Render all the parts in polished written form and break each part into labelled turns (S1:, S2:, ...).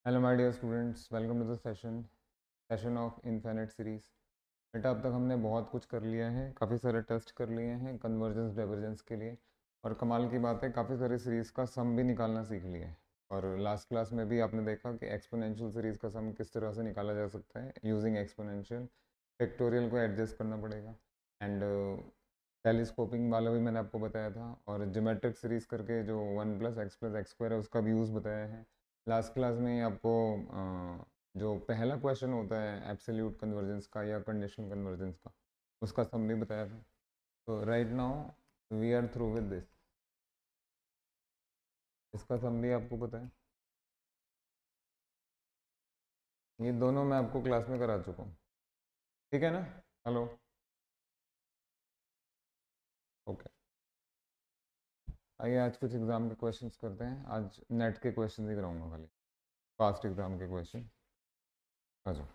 S1: Hello my dear students, welcome to the session of infinite series. बेटा अब तक हमने बहुत कुछ कर लिया है, काफ़ी सारे टेस्ट कर लिए हैं कन्वर्जेंस डाइवर्जेंस के लिए। और कमाल की बात है, काफ़ी सारी सीरीज़ का सम भी निकालना सीख लिया है। और लास्ट क्लास में भी आपने देखा कि एक्सपोनेंशियल सीरीज़ का सम किस तरह से निकाला जा सकता है यूजिंग एक्सपोनेंशियल। फैक्टोरियल को एडजस्ट करना पड़ेगा। एंड टेलीस्कोपिंग वाला भी मैंने आपको बताया था, और ज्योमेट्रिक सीरीज़ करके जो 1 + x + x² है उसका भी यूज़ बताया है। लास्ट क्लास में आपको जो पहला क्वेश्चन होता है एब्सोल्यूट कन्वर्जेंस का या कंडीशनल कन्वर्जेंस का, उसका सम भी बताया था। तो right now we are through with this. इसका सम भी आपको पता है, ये दोनों मैं आपको क्लास में करा चुका हूँ। ठीक है ना? Hello, okay. आइए आज कुछ एग्ज़ाम के क्वेश्चंस करते हैं। आज नेट के क्वेश्चन ही कराऊंगा, खाली पास्ट एग्ज़ाम के क्वेश्चन। आ जाओ।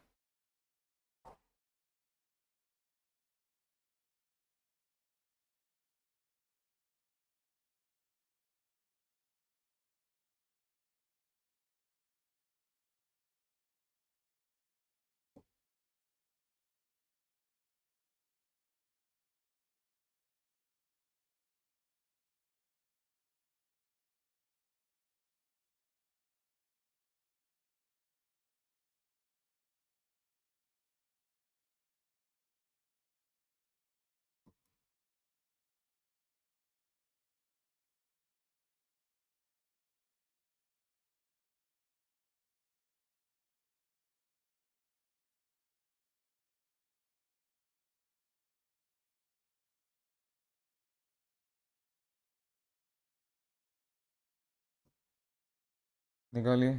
S1: निकालिए।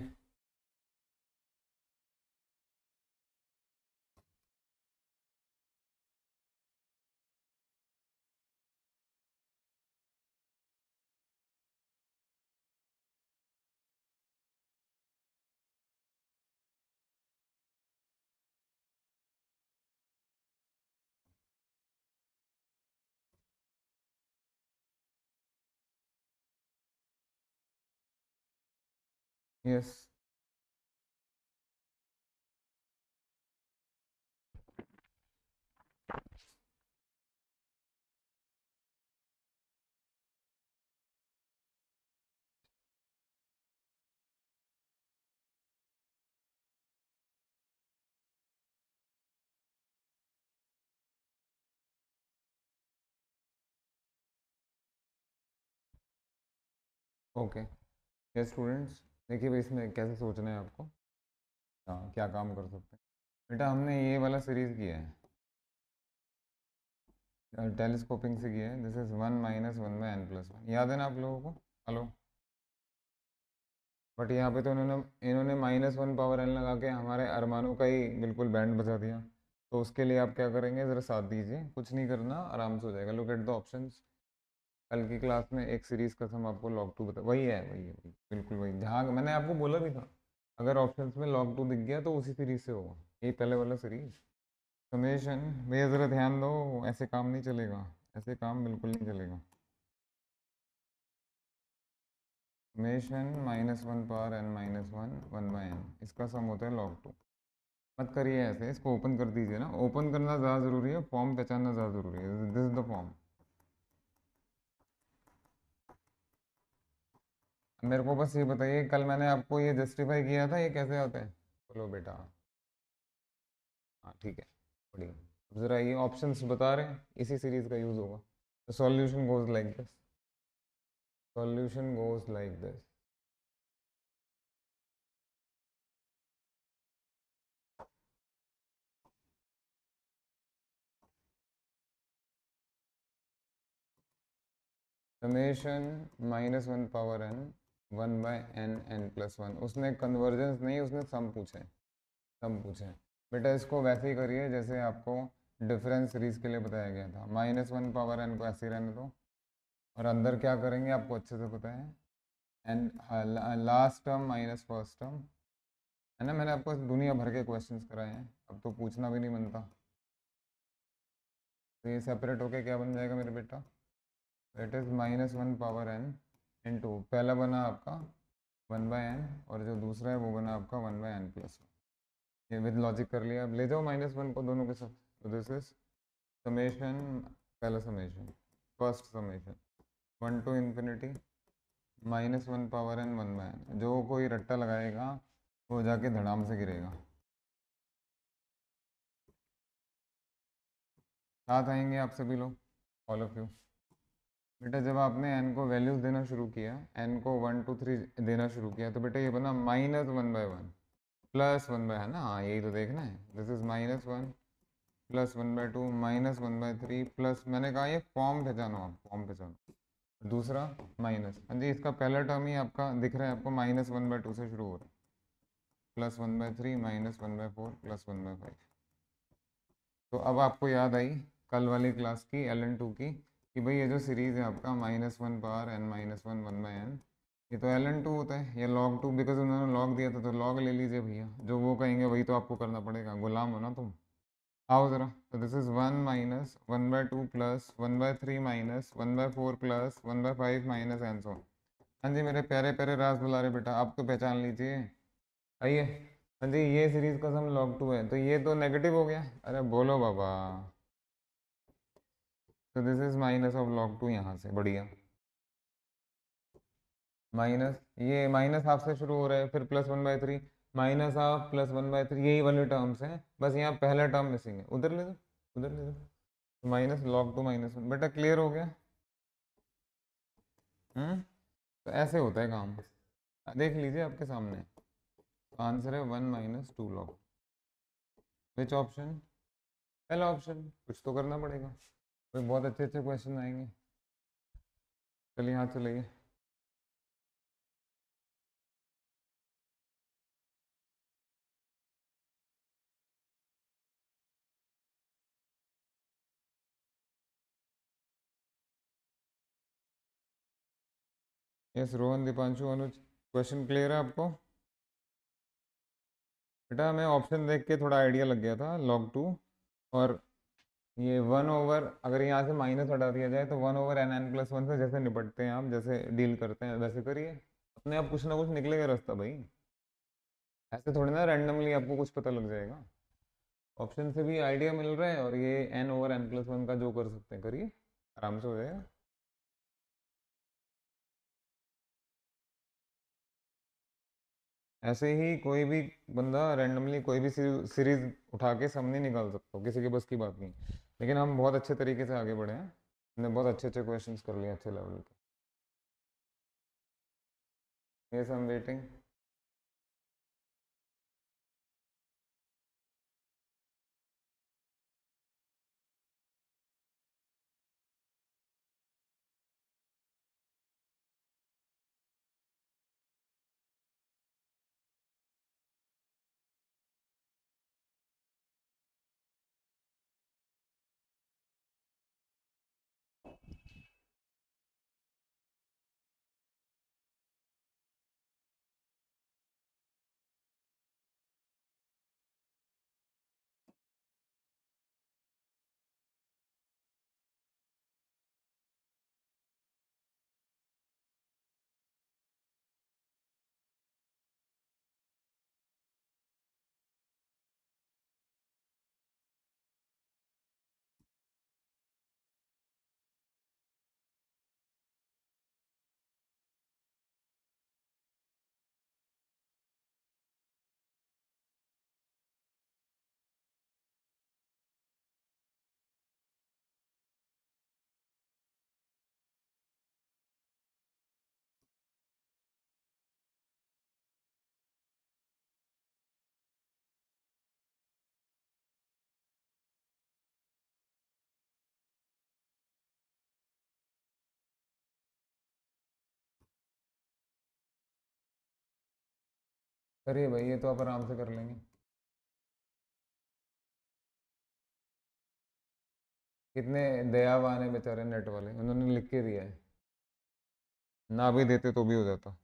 S1: यस। ओके। यस स्टूडेंट्स, देखिए भाई इसमें कैसे सोचना है आपको। हाँ, क्या काम कर सकते हैं। बेटा हमने ये वाला सीरीज़ किया है, टेलीस्कोपिंग से किया है। दिस इज 1 - 1/n+1, याद है ना आप लोगों को? हेलो। बट यहाँ पे तो इन्होंने -1 पावर n लगा के हमारे अरमानों का ही बिल्कुल बैंड बजा दिया। तो उसके लिए आप क्या करेंगे, ज़रा साथ दीजिए, कुछ नहीं करना, आराम से हो जाएगा। Look at the options. कल की क्लास में एक सीरीज़ का सम आपको log 2 बता, वही है, वही बिल्कुल वही, जहाँ मैंने आपको बोला भी था। अगर ऑप्शंस में log 2 दिख गया तो उसी सीरीज़ से होगा, ये पहले वाला सीरीज़। समेशन, भैया ज़रा ध्यान दो, ऐसे काम नहीं चलेगा, ऐसे काम बिल्कुल नहीं चलेगा। समेशन -1 पावर n - 1 1/n, इसका सम होता है log 2। मत करिए ऐसे, इसको ओपन कर दीजिए ना, ओपन करना ज़्यादा ज़रूरी है, फॉर्म पहचानना ज़्यादा ज़रूरी है। This is the form. मेरे को बस ये बताइए, कल मैंने आपको ये जस्टिफाई किया था, ये कैसे होता है? बोलो बेटा। हाँ ठीक है, बढ़िया। अब ज़रा ये ऑप्शंस बता रहे हैं, इसी सीरीज़ का यूज़ होगा। तो solution goes like this, solution goes like this. Summation -1 power n 1/n+1। उसने कन्वर्जेंस नहीं, उसने सम पूछे, सम पूछे। बेटा इसको वैसे ही करिए जैसे आपको डिफरेंस सीरीज के लिए बताया गया था। -1 पावर n को ऐसे ही रहने दो, और अंदर क्या करेंगे आपको अच्छे से पता है। And last term minus first term, है ना? मैंने आपको दुनिया भर के क्वेश्चंस कराए हैं, अब तो पूछना भी नहीं बनता। तो ये सेपरेट होके क्या बन जाएगा मेरे बेटा? It is -1 power n into, पहला बना आपका 1/n, और जो दूसरा है वो बना आपका 1/n+1। ये विद लॉजिक कर लिया। अब ले जाओ -1 को दोनों के साथ, तो दिस इज समेशन, पहला summation, first summation 1 to ∞ -1 power n 1/n। जो कोई रट्टा लगाएगा वो जाके धड़ाम से गिरेगा। साथ आएंगे आप सभी लोग, ऑल ऑफ यू। बेटा जब आपने n को वैल्यूज देना शुरू किया, n को 1 2 3 देना शुरू किया, तो बेटा ये बना -1/1 +1 है ना, हाँ यही तो देखना है। दिस इज -1 +1/2 -1/3 प्लस, मैंने कहा ये फॉर्म पहचानो, आप फॉर्म पहचानो। दूसरा माइनस, हाँ जी, इसका पहला टर्म ही आपका दिख रहा है आपको, -1/2 से शुरू हो रहा है, +1/3 -1/4 +1/5। तो अब आपको याद आई कल वाली क्लास की LN2 की, कि भाई ये जो सीरीज़ है आपका -1 पावर n -1 1/n, ये तो LN2 होता है, ये log 2, बिकॉज उन्होंने log दिया था तो log ले लीजिए भैया, जो वो कहेंगे वही तो आपको करना पड़ेगा, गुलाम हो ना तुम। आओ ज़रा, तो this is 1 -1/2 plus 1/3 -1/4 plus 1/5 minus n so. हाँ जी मेरे प्यारे प्यारे रास दुलारे बेटा, आप तो पहचान लीजिए। आइए, हाँ जी, ये सीरीज का सम log 2 है, तो ये तो नेगेटिव हो गया, अरे बोलो बाबा। तो this is minus of log 2, यहाँ से बढ़िया माइनस, ये माइनस हाफ से शुरू हो रहा है, फिर +1/3 माइनस हाफ +1/3, यही वाली टर्म्स हैं, बस यहाँ पहला टर्म मिसिंग है, उधर ले दो, उधर ले दो। तो -log 2 -1, बेटा क्लियर हो गया। तो ऐसे होता है काम, देख लीजिए आपके सामने। आंसर है 1 -2 log। Which option? पहला ऑप्शन, कुछ तो करना पड़ेगा, कोई बहुत अच्छे अच्छे क्वेश्चन आएंगे। चलिए हाथ चलाइए। यस रोहन, दीपांशु, अनुज, क्वेश्चन क्लियर है आपको? बेटा हमें ऑप्शन देख के थोड़ा आइडिया लग गया था, log 2, और ये 1/, अगर यहाँ से माइनस हटा दिया जाए तो 1/n+1 से जैसे निपटते हैं आप, जैसे डील करते हैं वैसे करिए, अपने आप कुछ ना कुछ निकलेगा रास्ता भाई। ऐसे थोड़ी ना रैंडमली आपको कुछ पता लग जाएगा, ऑप्शन से भी आइडिया मिल रहा है, और ये n/n+1 का जो कर सकते हैं करिए, आराम से हो जाएगा। ऐसे ही कोई भी बंदा रैंडमली कोई भी सीरीज उठा के सामने निकाल सकता हो, किसी के बस की बात नहीं। लेकिन हम बहुत अच्छे तरीके से आगे बढ़े हैं, हमने बहुत अच्छे अच्छे क्वेश्चंस कर लिए अच्छे लेवल के। Yes I am waiting. करिए भाई, ये तो आप आराम से कर लेंगे। कितने दयावान है बेचारे नेट वाले, उन्होंने लिख के दिया है, ना भी देते तो भी हो जाता।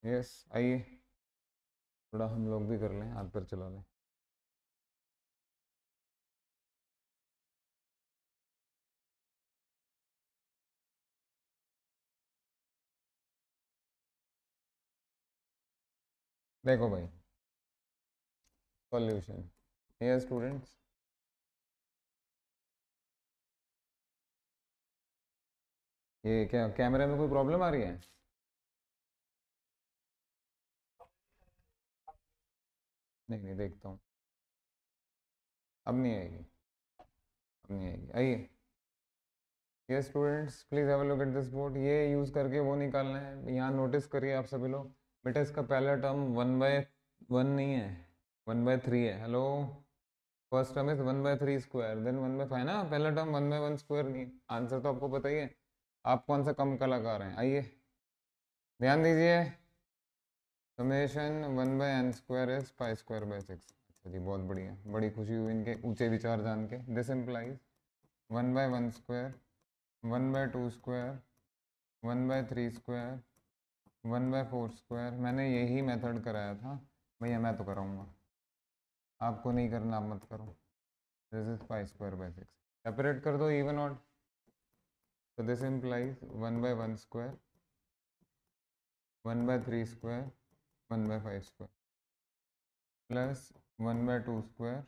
S1: यस, आइए थोड़ा हम लोग भी कर लें, हाथ पर चला लें। देखो भाई, सॉल्यूशन। ये स्टूडेंट्स, ये क्या कैमरे में कोई प्रॉब्लम आ रही है? नहीं नहीं, देखता हूँ। अब नहीं आएगी, अब नहीं आएगी, आइए। ये students please have a look at this board. ये यूज़ करके वो निकालना है। यहाँ नोटिस करिए आप सभी लोग। बेटा इसका पहला टर्म 1/1 नहीं है, 1/3 है। Hello, first term is 1/3 square, then 1/5 है ना। पहला टर्म 1/1 स्क्वायर नहीं है। आंसर तो आपको पता ही है। आप कौन सा कम का लगा रहे हैं? आइए ध्यान दीजिए। Summation 1/n square is pi square by 6। अच्छा जी, बहुत बढ़िया, बड़ी खुशी हुई इनके ऊंचे विचार जान के। This implies 1/1 square, 1/2 square, 1/3 square, 1/4 square. मैंने यही मेथड कराया था भैया, मैं तो कराऊंगा, आपको नहीं करना, आप मत करो। This is pi square by 6। Separate कर दो even odd. So this implies 1/1 square, 1/3 square, 1/5 square, plus 1/2 square,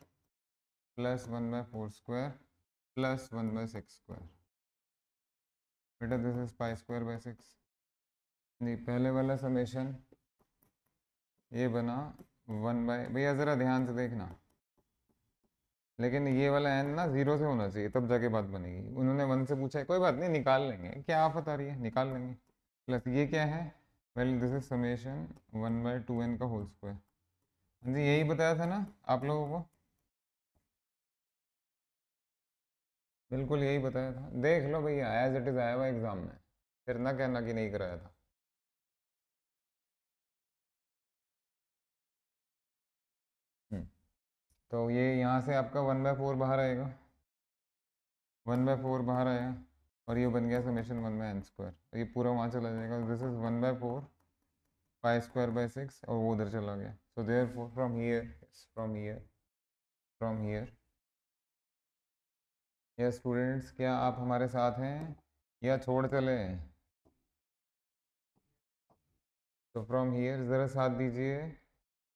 S1: plus 1/4 square, plus 1/6 square. बेटा this is pi square by 6। नहीं, पहले वाला समेशन ये बना 1/, भैया ज़रा ध्यान से देखना, लेकिन ये वाला n ना 0 से होना चाहिए, तब जाके बात बनेगी। उन्होंने 1 से पूछा है, कोई बात नहीं, निकाल लेंगे, क्या आफत आ रही है, निकाल लेंगे। प्लस ये क्या है? Well this is summation 1/2n का होल स्क्वायर। हाँ जी, यही बताया था ना आप लोगों को, बिल्कुल यही बताया था। देख लो भैया, एज इट इज़ आया हुआ एग्जाम में, फिर ना कहना कि नहीं कराया था। हम्म, तो ये यहाँ से आपका 1/4 बाहर आएगा, 1/4 बाहर आया, और ये बन गया समेशन 1/n स्क्वायर। ये पूरा वहाँ चला जाएगा। This is 1/4 pi square by 6, और वो उधर चला गया। So there four from here, from here, from here. ये स्टूडेंट्स, क्या आप हमारे साथ हैं या छोड़ चले? तो फ्रॉम हियर ज़रा साथ दीजिए।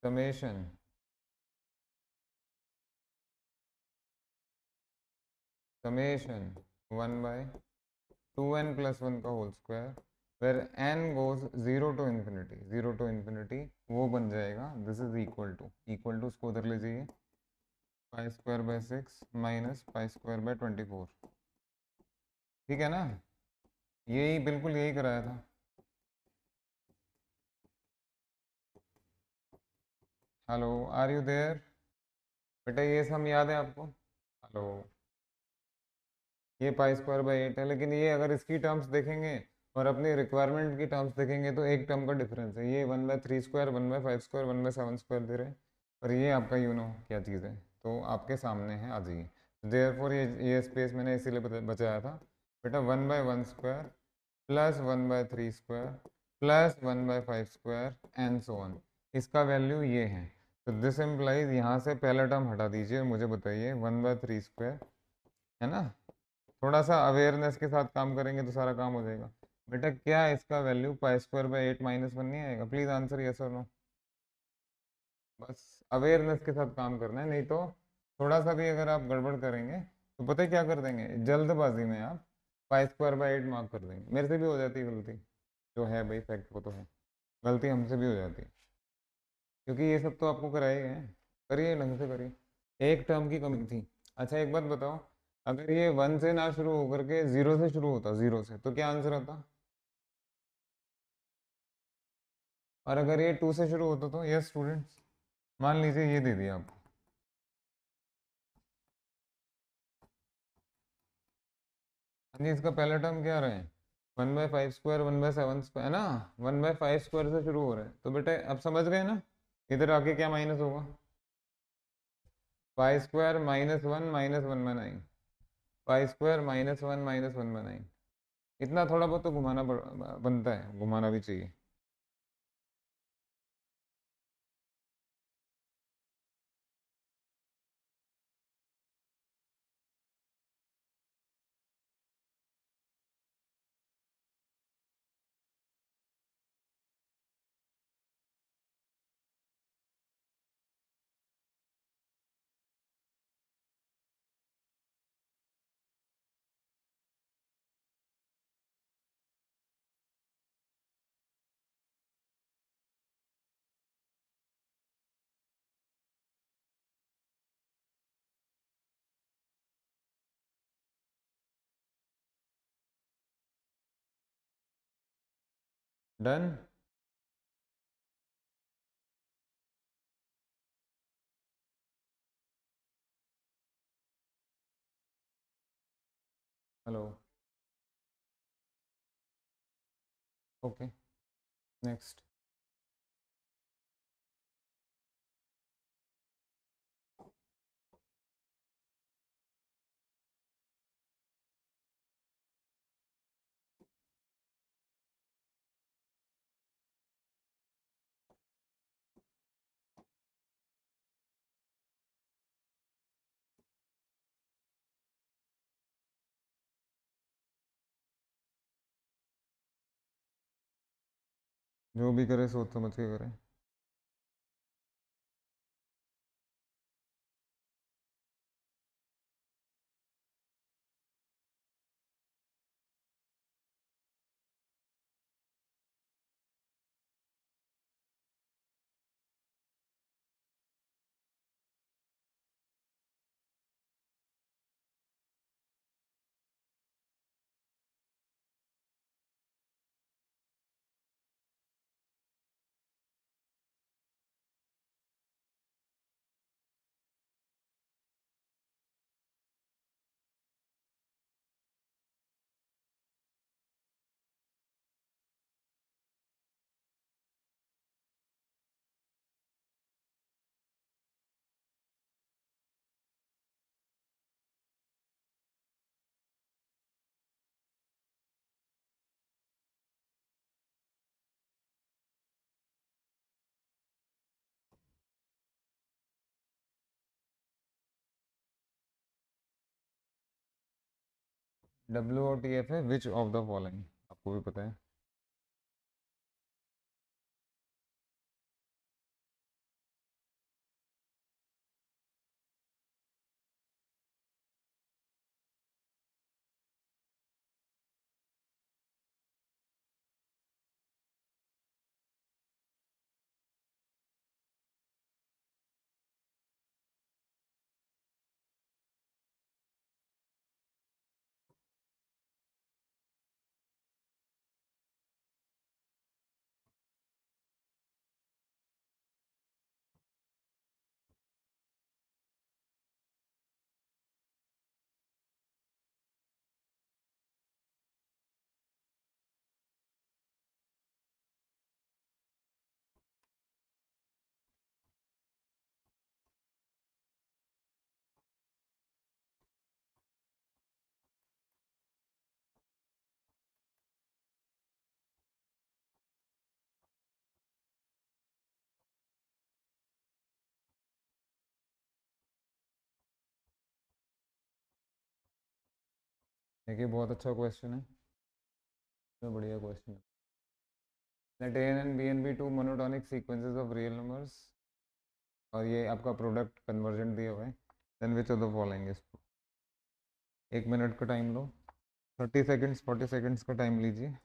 S1: समेशन समेशन 1/2n + 1 का whole square, where n goes 0 to infinity, 0 to infinity, वो बन जाएगा। दिस इज इक्वल टू उसको उधर ले जाइए, pi square by 6 minus pi square by 24। ठीक है ना? यही बिल्कुल यही कराया था। Hello, are you there? बेटा ये सम याद है आपको? हेलो, ये पाई स्क्वायर बाई 8 है, लेकिन ये अगर इसकी टर्म्स देखेंगे और अपनी रिक्वायरमेंट की टर्म्स देखेंगे तो एक टर्म का डिफरेंस है। ये 1/3 स्क्वायर, 1/5 स्क्वायर, 1/7 स्क्वायर दे रहे हैं, और ये आपका क्या चीज़ है, तो आपके सामने है, आ जाइए। देयर फोर ये स्पेस मैंने इसीलिए बचाया था। बेटा 1/1 square plus 1/3 square plus 1/5 square and so on, इसका वैल्यू ये है। तो दिस इम्प्लाइज, यहाँ से पहला टर्म हटा दीजिए और मुझे बताइए 1/3 स्क्वायर, है ना। थोड़ा सा अवेयरनेस के साथ काम करेंगे तो सारा काम हो जाएगा। बेटा क्या इसका वैल्यू पाई स्क्वायर बाई 8 -1 नहीं आएगा? प्लीज़ आंसर यस और नो। बस अवेयरनेस के साथ काम करना है, नहीं तो थोड़ा सा भी अगर आप गड़बड़ करेंगे तो पता है क्या कर देंगे, जल्दबाजी में आप पाई स्क्वायर बाई 8 मार्क कर देंगे। मेरे से भी हो जाती है गलती, जो है भाई, फैक्ट वो तो है, गलती हमसे भी हो जाती है, क्योंकि ये सब तो आपको कराए गए हैं। करिए, ढंग से करिए, एक टर्म की कमी थी। अच्छा एक बात बताओ, अगर ये 1 से ना शुरू होकर के 0 से शुरू होता, 0 से, तो क्या आंसर आता? और अगर ये 2 से शुरू होता तो? यस स्टूडेंट्स, मान लीजिए ये दे दिया आपको। हाँ जी, इसका पहला टर्म क्या रहे हैं? 1/5 स्क्वायर, 1/7 स्क्वायर, है ना। 1/5 स्क्वायर से शुरू हो रहे हैं, तो बेटे अब समझ गए ना, इधर आके क्या माइनस होगा? Pi square -1 -1/9, pi square -1 -1/9। इतना थोड़ा बहुत तो घुमाना बनता है, घुमाना भी चाहिए। डन। हेलो। Okay, next. जो भी करे सोच समझ के करे। WOTF है विच ऑफ द फॉलोइंग, आपको भी पता है। देखिए बहुत अच्छा क्वेश्चन है, बहुत बढ़िया क्वेश्चन है। Let AN and BN be two monotonic sequences of real numbers, और ये आपका प्रोडक्ट कन्वर्जेंट दिया हुआ है। Then which of the following is. 1 minute का टाइम लो, 30 सेकेंड्स 40 सेकेंड्स का टाइम लीजिए।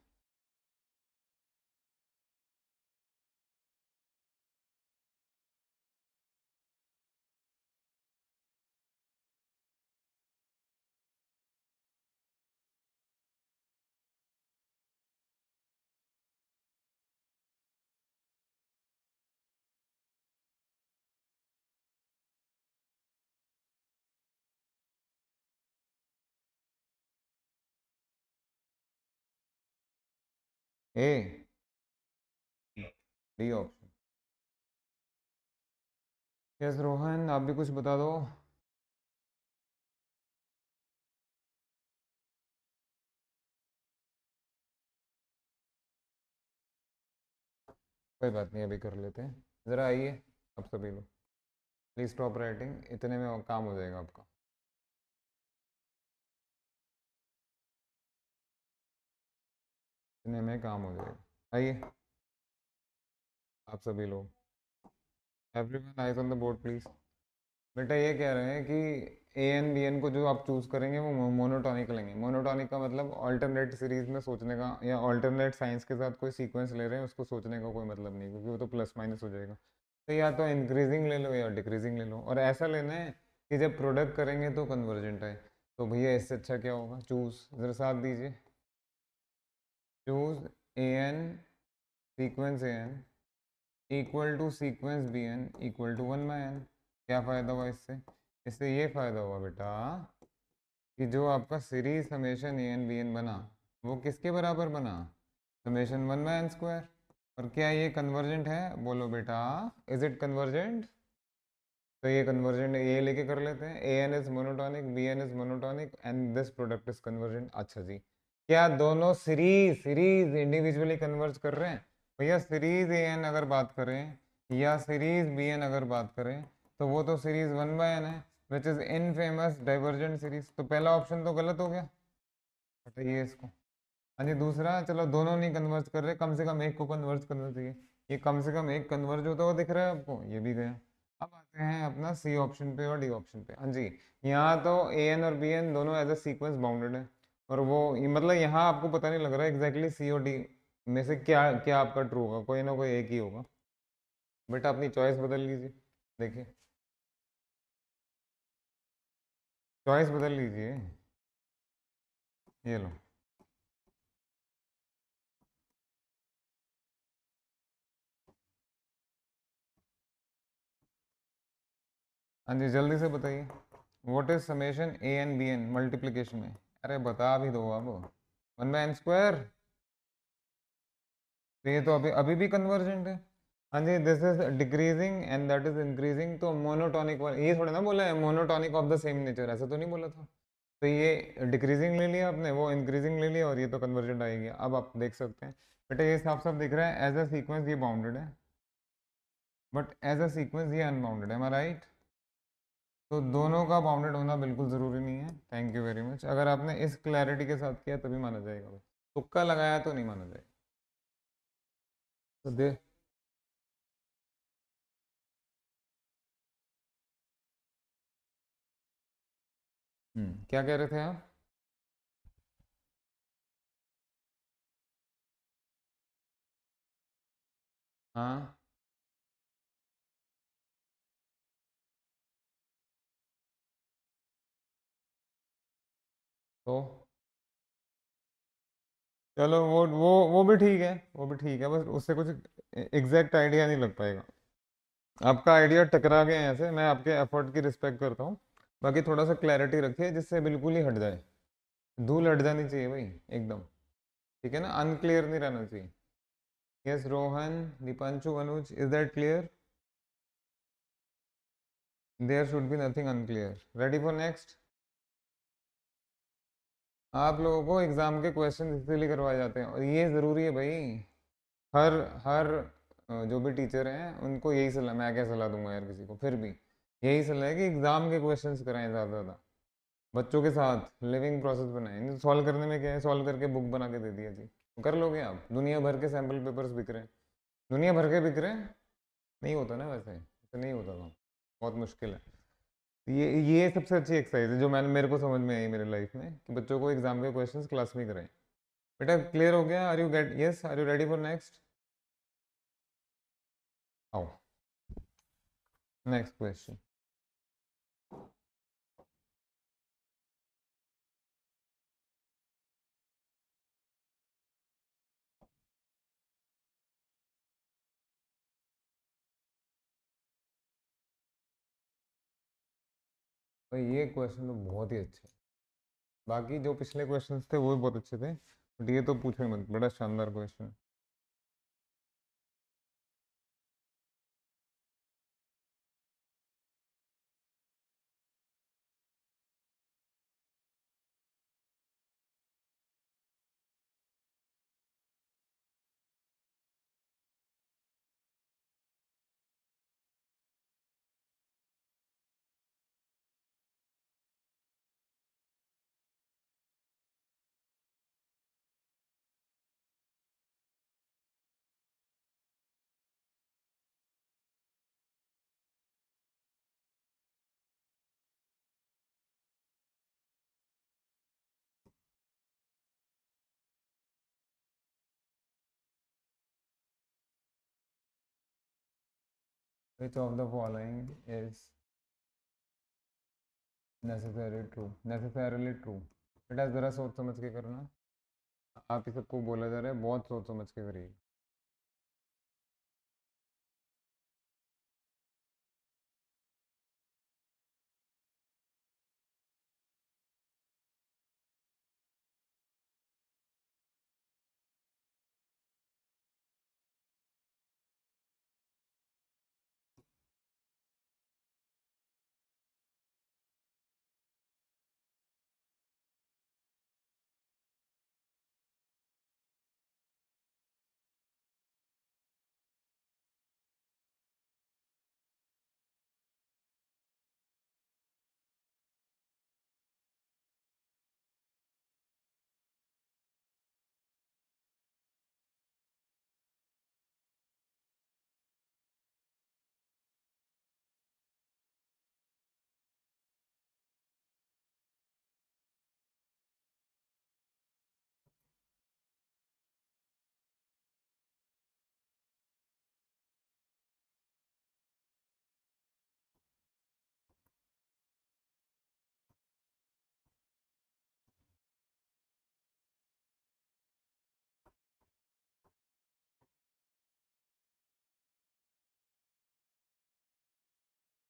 S1: A, D option. Yes Rohan, आप भी कुछ बता दो। कोई बात नहीं, अभी कर लेते हैं। ज़रा आइए आप सभी लोग, प्लीज़ स्टॉप राइटिंग, इतने में काम हो जाएगा आपका। इतने में काम हो जाएगा। आइए आप सभी लोग, everyone eyes on the board please. बेटा ये कह रहे हैं कि ए एन बी एन को जो आप चूज़ करेंगे वो मोनोटॉनिक लेंगे। मोनोटॉनिक का मतलब ऑल्टरनेट सीरीज में सोचने का, या ऑल्टरनेट साइंस के साथ कोई सीक्वेंस ले रहे हैं उसको सोचने का कोई मतलब नहीं, क्योंकि वो तो प्लस माइनस हो जाएगा। तो या तो इंक्रीजिंग ले लो या डिक्रीजिंग ले लो, और ऐसा लेना है कि जब प्रोडक्ट करेंगे तो कन्वर्जेंट आए। तो भैया इससे अच्छा क्या होगा, चूज़, ज़रा साथ दीजिए। Choose A N sequence A N equal to sequence B N equal to 1/n। क्या फ़ायदा हुआ इससे? इससे ये फ़ायदा हुआ बेटा कि जो आपका series summation A N B N बना वो किसके बराबर बना? Summation 1/n²। और क्या ये कन्वर्जेंट है? बोलो बेटा, इज इट कन्वर्जेंट? तो ये कन्वर्जेंट ये लेके कर लेते हैं, a n is monotonic, b n is monotonic and this product is convergent. अच्छा जी, क्या दोनों सीरीज सीरीज इंडिविजुअली कन्वर्ज कर रहे हैं? भैया सीरीज ए एन अगर बात करें या सीरीज बी एन अगर बात करें तो वो तो सीरीज 1/n है which is infamous divergent series. तो पहला ऑप्शन तो गलत हो गया, बताइए इसको। हाँ जी, दूसरा, चलो दोनों नहीं कन्वर्ज कर रहे, कम से कम एक को कन्वर्ज करना चाहिए। ये कम से कम एक कन्वर्ज होता हुआ दिख रहा है आपको, ये भी गया। अब आते हैं अपना सी ऑप्शन पे और डी ऑप्शन पे। हाँ जी, यहाँ तो ए एन और बी एन दोनों एज अ सीक्वेंस बाउंडेड है, और वो मतलब यहाँ आपको पता नहीं लग रहा है एग्जैक्टली सी और डी में से क्या क्या आपका ट्रू होगा, कोई ना कोई एक ही होगा। बेटा अपनी चॉइस बदल लीजिए, देखिए चॉइस बदल लीजिए, ये लो। हाँ जी, जल्दी से बताइए, what is summation A N B N multiplication में? अरे बता भी दो अब। 1/n²। तो ये तो अभी अभी भी कन्वर्जेंट है। हाँ जी, this is decreasing and that is increasing, तो मोनोटॉनिक वाला ये थोड़ा ना बोला है monotonic of the same nature, ऐसा तो नहीं बोला था। तो ये डिक्रीजिंग ले लिया आपने, वो इंक्रीजिंग ले लिया, और ये तो कन्वर्जेंट आएगी। अब आप देख सकते हैं बेटा, ये साफ साफ दिख रहा है एज अ सीक्वेंस ये बाउंडेड है, बट एज अ सीक्वेंस ये अनबाउंडेड है, राइट? तो दोनों का बाउंडेड होना बिल्कुल ज़रूरी नहीं है। Thank you very much. अगर आपने इस क्लैरिटी के साथ किया तभी माना जाएगा, तुक्का लगाया तो नहीं माना जाएगा। तो दे क्या कह रहे थे आप? हाँ, तो चलो वो भी ठीक है, वो भी ठीक है, बस उससे कुछ एग्जैक्ट आइडिया नहीं लग पाएगा। आपका आइडिया टकरा गया है, ऐसे मैं आपके एफर्ट की रिस्पेक्ट करता हूँ। बाकी थोड़ा सा क्लैरिटी रखिए जिससे बिल्कुल ही हट जाए, धूल हट जानी चाहिए भाई एकदम, ठीक है ना, अनक्लियर नहीं रहना चाहिए। Yes Rohan, Deepanshu, Anuj, is that clear? There should be nothing unclear. Ready for next? आप लोगों को एग्जाम के क्वेश्चन इसीलिए करवाए जाते हैं, और ये ज़रूरी है भाई। हर हर जो भी टीचर हैं उनको यही सलाह, मैं क्या सलाह दूंगा यार किसी को, फिर भी यही सलाह है कि एग्जाम के क्वेश्चंस कराएं ज़्यादा से ज़्यादा, बच्चों के साथ लिविंग प्रोसेस बनाएं। सॉल्व करने में क्या है, सॉल्व करके बुक बना के दे दिया जी, कर लोगे आप। दुनिया भर के सैम्पल पेपर्स बिक रहे हैं, दुनिया भर के बिक रहे हैं। नहीं होता ना वैसे, ऐसे नहीं होता था, बहुत मुश्किल है। ये सबसे अच्छी एक्सरसाइज है जो मैंने मेरे को समझ में आई मेरी लाइफ में, कि बच्चों को एग्जाम के क्वेश्चंस क्लास में कराएं। बेटा क्लियर हो गया? Are you get, yes, are you ready for next? आओ, नेक्स्ट क्वेश्चन। भाई ये क्वेश्चन तो बहुत ही अच्छा है, बाकी जो पिछले क्वेश्चंस थे वो भी बहुत अच्छे थे, बट ये तो पूछो ही मत, बड़ा शानदार question. Which of the following is necessary true, necessarily true? बेटा ज़रा सोच समझ के करना, आप ही सबको बोला जा रहा है, बहुत सोच समझ के करिए।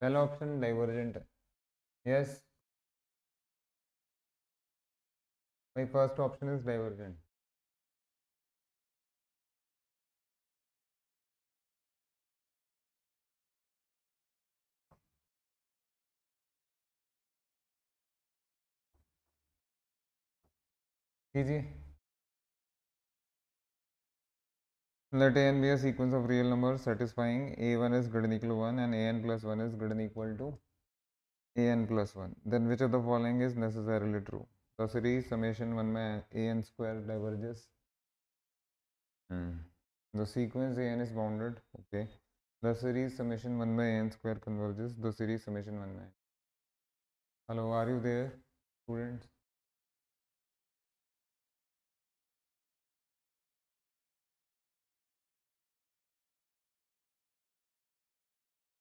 S1: पहला ऑप्शन डाइवर्जेंट है। यस भाई, फर्स्ट ऑप्शन इज डाइवर्जेंट। कीजिए। Let an be a sequence of real numbers satisfying a1 is greater than equal to 1 and an plus 1 is greater than equal to an plus 1. Then which of the following is necessarily true? The series summation 1 में an square diverges. The sequence an is bounded. Okay. The series summation 1 by an square converges. The series summation 1 by. Hello, are you there, students?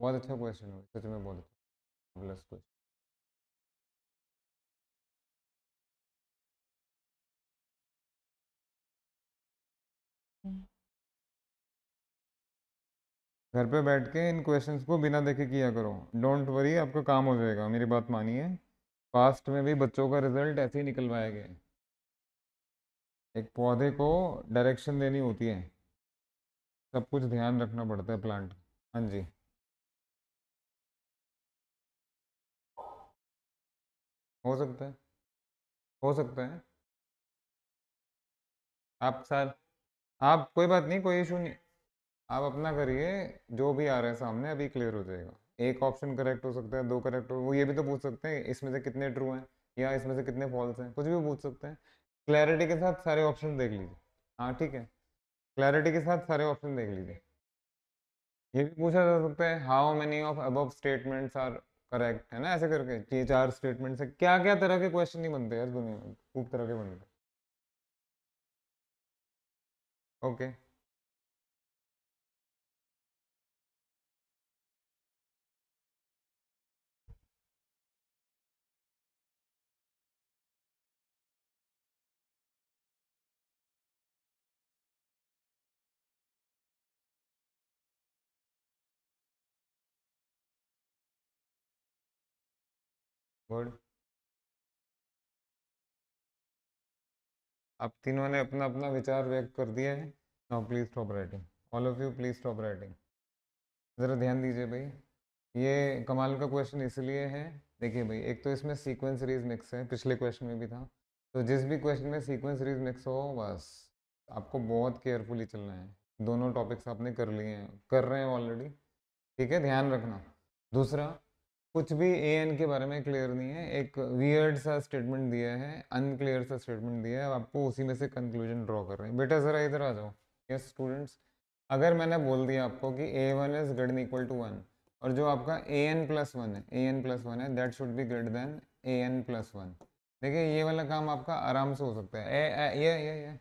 S1: बहुत अच्छा question है, सच में बहुत अच्छा plus question. घर पे बैठ के इन क्वेश्चंस को बिना देखे किया करो। डोंट वरी, आपका काम हो जाएगा, मेरी बात मानिए। पास्ट में भी बच्चों का रिजल्ट ऐसे ही निकलवाया गया है। एक पौधे को डायरेक्शन देनी होती है, सब कुछ ध्यान रखना पड़ता है प्लांट। हाँ जी। हो सकता है, हो सकता है। आप सर, आप कोई बात नहीं, कोई इशू नहीं। आप अपना करिए, जो भी आ रहा है सामने अभी क्लियर हो जाएगा। एक ऑप्शन करेक्ट हो सकता है, दो करेक्ट हो, वो ये भी तो पूछ सकते हैं इसमें से कितने ट्रू हैं या इसमें से कितने फॉल्स हैं, कुछ भी पूछ सकते हैं। क्लैरिटी के साथ सारे ऑप्शन देख लीजिए। हाँ ठीक है, क्लैरिटी के साथ सारे ऑप्शन देख लीजिए। ये भी पूछा जा सकता है, how many of above statements are correct, है ना, ऐसे करके। ये चार स्टेटमेंट से क्या क्या तरह के क्वेश्चन नहीं बनते यार दुनिया में, खूब तरह के बनते। ओके। गुड। आप तीनों ने अपना अपना विचार व्यक्त कर दिया है। Now please stop writing, all of you please stop writing. ज़रा ध्यान दीजिए भाई, ये कमाल का क्वेश्चन इसलिए है। देखिए भाई, एक तो इसमें सीक्वेंस सीरीज मिक्स है, पिछले क्वेश्चन में भी था। तो जिस भी क्वेश्चन में सीक्वेंस सीरीज मिक्स हो, बस आपको बहुत केयरफुली चलना है। दोनों टॉपिक्स आपने कर लिए हैं, कर रहे हैं ऑलरेडी, ठीक है, ध्यान रखना। दूसरा, कुछ भी ए एन के बारे में क्लियर नहीं है, एक वियर्ड सा स्टेटमेंट दिया है, अनक्लियर सा स्टेटमेंट दिया है, आपको उसी में से कंक्लूजन ड्रॉ कर रहे हैं। बेटा ज़रा इधर आ जाओ। यस स्टूडेंट्स, अगर मैंने बोल दिया आपको कि a one is greater equal to one, और जो आपका ए एन प्लस वन है, ए एन प्लस वन है, that should be greater than a n plus one. देखिए ये वाला काम आपका आराम से हो सकता है। ये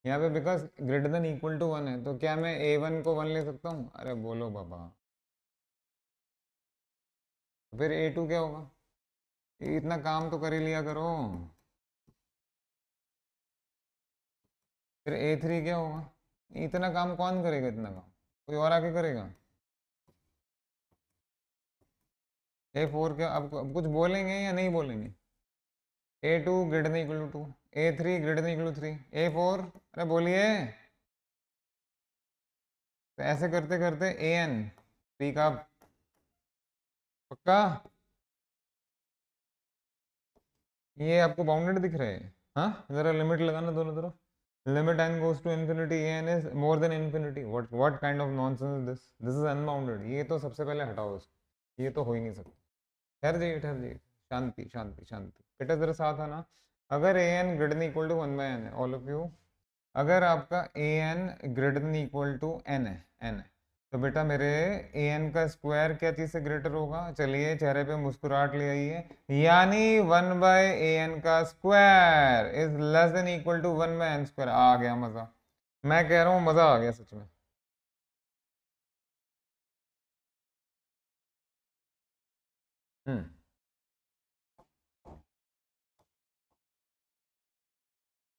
S1: यहाँ पे because greater than equal to one है, तो क्या मैं ए वन को वन ले सकता हूँ? अरे बोलो बाबा। तो फिर ए टू क्या होगा? इतना काम तो कर ही लिया करो। फिर ए थ्री क्या होगा? इतना काम कौन करेगा? इतना काम कोई और आके करेगा? ए फोर क्या? अब कुछ बोलेंगे या नहीं बोलेंगे? A two greater than equal to two, a three greater than equal to three, a four, अरे बोलिए। तो ऐसे करते करते ए एन पी का पक्का। ये आपको बाउंडेड दिख रहे हैं? हाँ जरा लिमिट लगाना दोनों तरफ। Limit N goes to infinity, N is more than infinity, what kind of nonsense this, this is unbounded. ये तो सबसे पहले हटाओ इसको, ये तो हो ही नहीं सकता। ठहर जाइए, ठहर जाइए, शांति शांति शांति। बेटा जरा साथ आना। अगर a n greater than equal to one by n है, ऑल ऑफ यू, अगर आपका a n greater than equal to n है, एन है, तो बेटा मेरे ए एन का स्क्वायर क्या चीज से ग्रेटर होगा? चलिए चेहरे पे मुस्कुराहट ले आइए, यानी वन बाय ए एन का square is less than equal to one by n square. आ गया मजा, मैं कह रहा हूँ मजा आ गया सच में। हम्म।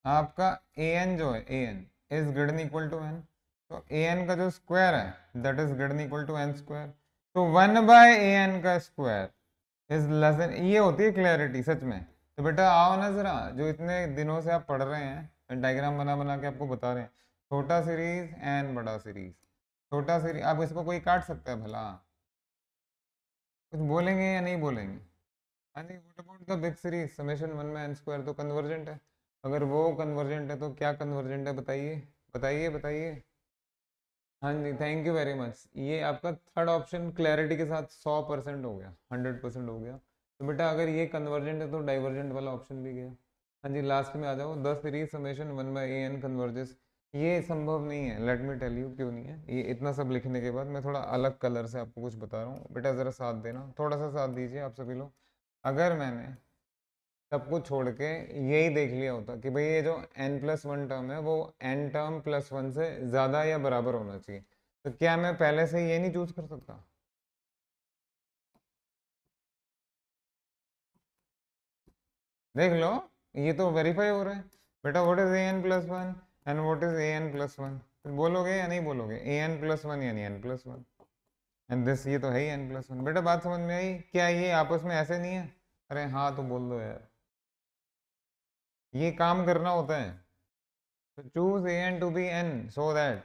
S1: आपका ए एन जो है, a n is greater than equal to n, तो ए एन का जो स्क्वायर है that is greater than equal to n square. तो 1/an का स्क्वायर इज लेस देन, ये होती है क्लैरिटी सच में। तो बेटा आओ ना जरा, जो इतने दिनों से आप पढ़ रहे हैं, डायग्राम बना बना के आपको बता रहे हैं, छोटा सीरीज एन बड़ा सीरीज, छोटा सीरीज, अब इसको कोई काट सकता है भला? कुछ बोलेंगे या नहीं बोलेंगे? हाँ जी, what about the big series summation 1/n² तो कन्वर्जेंट है। अगर वो कन्वर्जेंट है तो क्या कन्वर्जेंट है बताइए, बताइए बताइए। हाँ जी, थैंक यू वेरी मच। ये आपका थर्ड ऑप्शन क्लैरिटी के साथ 100% हो गया, 100% हो गया। तो बेटा अगर ये कन्वर्जेंट है तो डाइवर्जेंट वाला ऑप्शन भी गया। हाँ जी, लास्ट में आ जाओ, the series summation 1/an converges. ये संभव नहीं है, लेट मी टेल यू क्यों नहीं है। ये इतना सब लिखने के बाद मैं थोड़ा अलग कलर से आपको कुछ बता रहा हूँ, बेटा ज़रा साथ देना, थोड़ा सा साथ दीजिए आप सभी लोग। अगर मैंने सब कुछ छोड़ के यही देख लिया होता कि भाई ये जो n+1 टर्म है वो n टर्म +1 से ज़्यादा या बराबर होना चाहिए, तो क्या मैं पहले से ये नहीं चूज कर सकता? देख लो, ये तो वेरीफाई हो रहा है। बेटा what is an+1 and what is an+1, बोलोगे या नहीं बोलोगे? an+1 यानी n+1 एंड दिस, ये तो है ही n+1। बेटा बात समझ में आई? क्या ये आपस में ऐसे नहीं है? अरे हाँ तो बोल दो यार, ये काम करना होता है। तो choose an to be n so that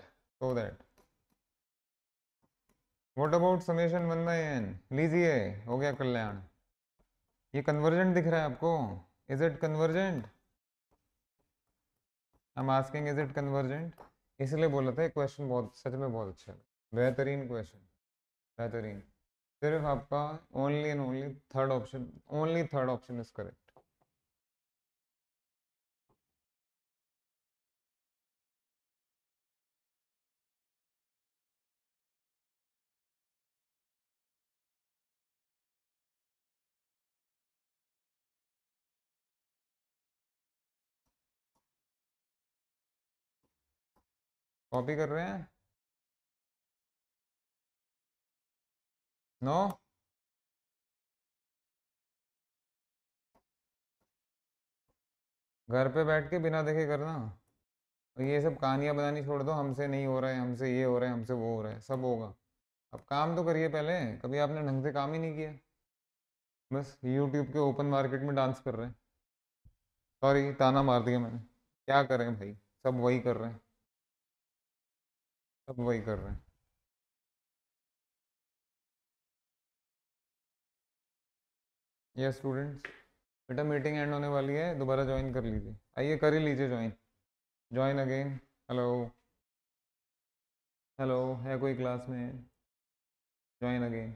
S1: what about summation 1/n, लीजिए, हो गया कल्याण। ये कन्वर्जेंट दिख रहा है आपको? Is it convergent? I am asking is it convergent? इसलिए बोला था क्वेश्चन बहुत, सच में बहुत अच्छा है, बेहतरीन क्वेश्चन, बेहतरीन। सिर्फ आपका only and only third option, only third option is correct. Copy कर रहे हैं? नो? घर पे बैठ के बिना देखे करना। और ये सब कहानियां बनानी छोड़ दो, हमसे नहीं हो रहा है, हमसे ये हो रहा है, हमसे वो हो रहा है, सब होगा। अब काम तो करिए पहले, कभी आपने ढंग से काम ही नहीं किया, बस यूट्यूब के ओपन मार्केट में डांस कर रहे हैं। सॉरी, ताना मार दिया मैंने, क्या करें भाई, सब वही कर रहे हैं, सब वही कर रहे हैं। ये स्टूडेंट्स, बेटा मीटिंग एंड होने वाली है, दोबारा ज्वाइन कर लीजिए, आइए कर ही लीजिए join, join again. Hello, hello, है कोई क्लास में? Join again.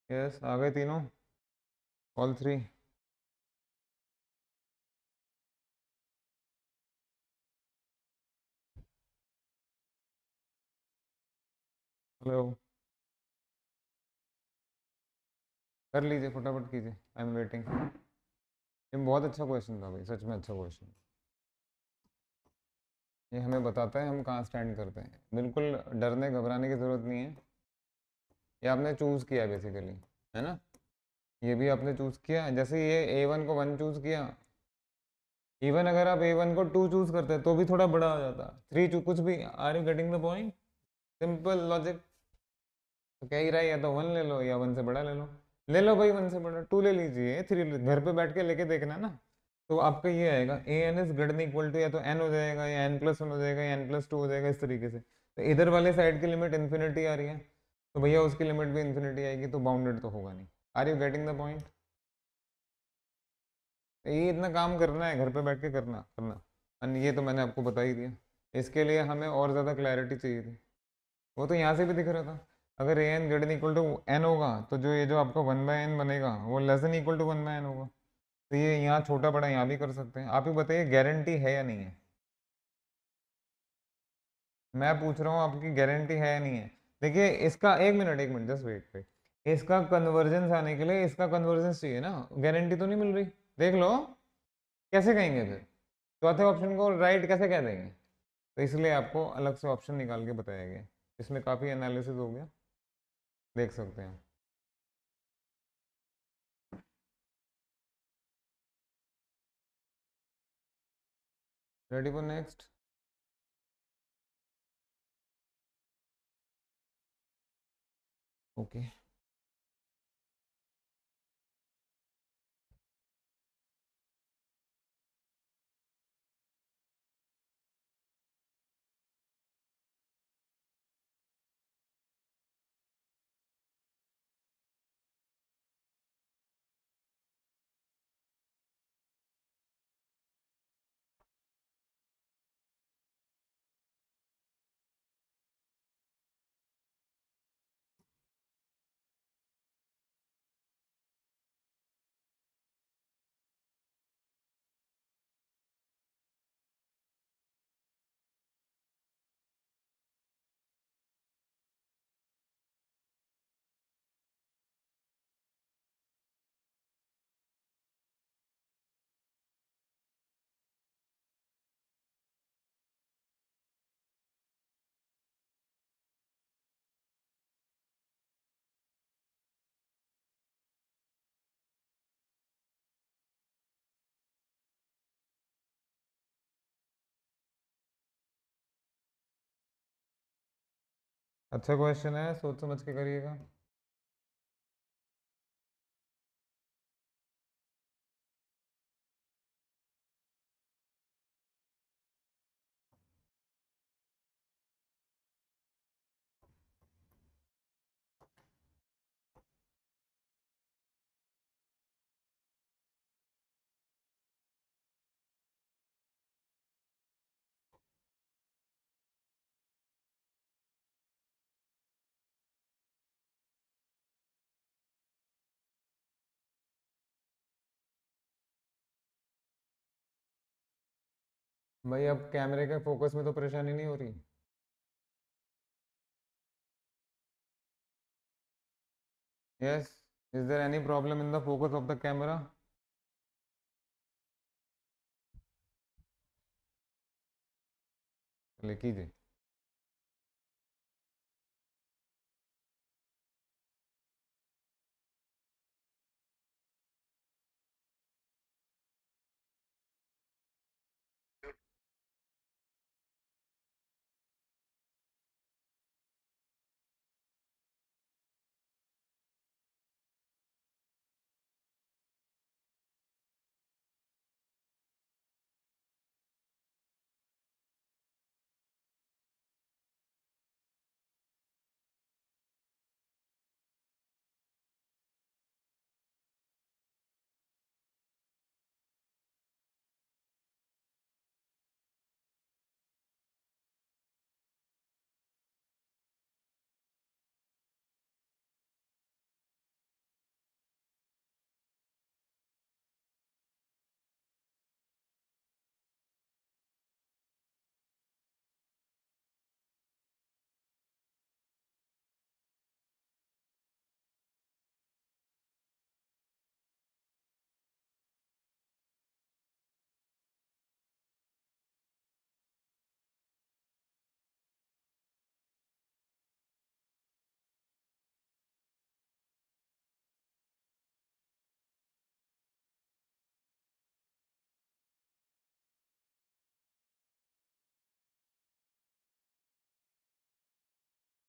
S1: यस, आ गए तीनों, ऑल थ्री। हेलो, कर लीजिए, फटाफट कीजिए, आई एम वेटिंग। ये बहुत अच्छा क्वेश्चन था भाई, सच में अच्छा क्वेश्चन। ये हमें बताता है हम कहाँ स्टैंड करते हैं, बिल्कुल डरने घबराने की ज़रूरत नहीं है। ये आपने चूज़ किया बेसिकली, है ना? ये भी आपने चूज़ किया, जैसे ये A1 को 1 चूज़ किया, इवन अगर आप A1 को 2 चूज़ करते तो भी थोड़ा बड़ा हो जाता, 3 कुछ भी। Are you getting the point? Simple logic. तो कह ही रहा है, या तो 1 ले लो या 1 से बड़ा ले लो। ले लो भाई 1 से बड़ा, 2 ले लीजिए, 3 घर पे बैठ के लेके देखना ना। तो आपका ये आएगा an is greater than equal to, या तो n हो जाएगा या n+1 हो जाएगा या n+2 हो जाएगा, इस तरीके से। तो इधर वाले साइड की लिमिट इन्फिनिटी आ रही है, तो भैया उसकी लिमिट भी इन्फिनिटी आएगी, तो बाउंडेड तो होगा नहीं। Are you getting the point? ये इतना काम करना है, घर पे बैठ के करना करना। और ये तो मैंने आपको बता ही दिया, इसके लिए हमें और ज़्यादा क्लैरिटी चाहिए थी, वो तो यहाँ से भी दिख रहा था। अगर a n greater equal to n होगा तो जो ये जो आपका 1/n बनेगा वो less than equal to 1/n होगा। तो ये यहाँ छोटा बड़ा यहाँ भी कर सकते हैं। आप ही बताइए गारंटी है या नहीं है? मैं पूछ रहा हूँ आपकी गारंटी है या नहीं है? देखिए इसका एक मिनट जस्ट वेट वेट, इसका कन्वर्जेंस आने के लिए इसका कन्वर्जेंस चाहिए ना, गारंटी तो नहीं मिल रही। देख लो कैसे कहेंगे फिर, चौथे ऑप्शन को राइट कैसे कह देंगे? तो इसलिए आपको अलग से ऑप्शन निकाल के बताया गया। इसमें काफ़ी एनालिसिस हो गया, देख सकते हैं। Ready for next? ओके। अच्छा क्वेश्चन है, सोच समझ के करिएगा। भाई अब कैमरे के फोकस में तो परेशानी नहीं हो रही? Yes. Is there any problem in the focus of the camera? चलिए कीजिए।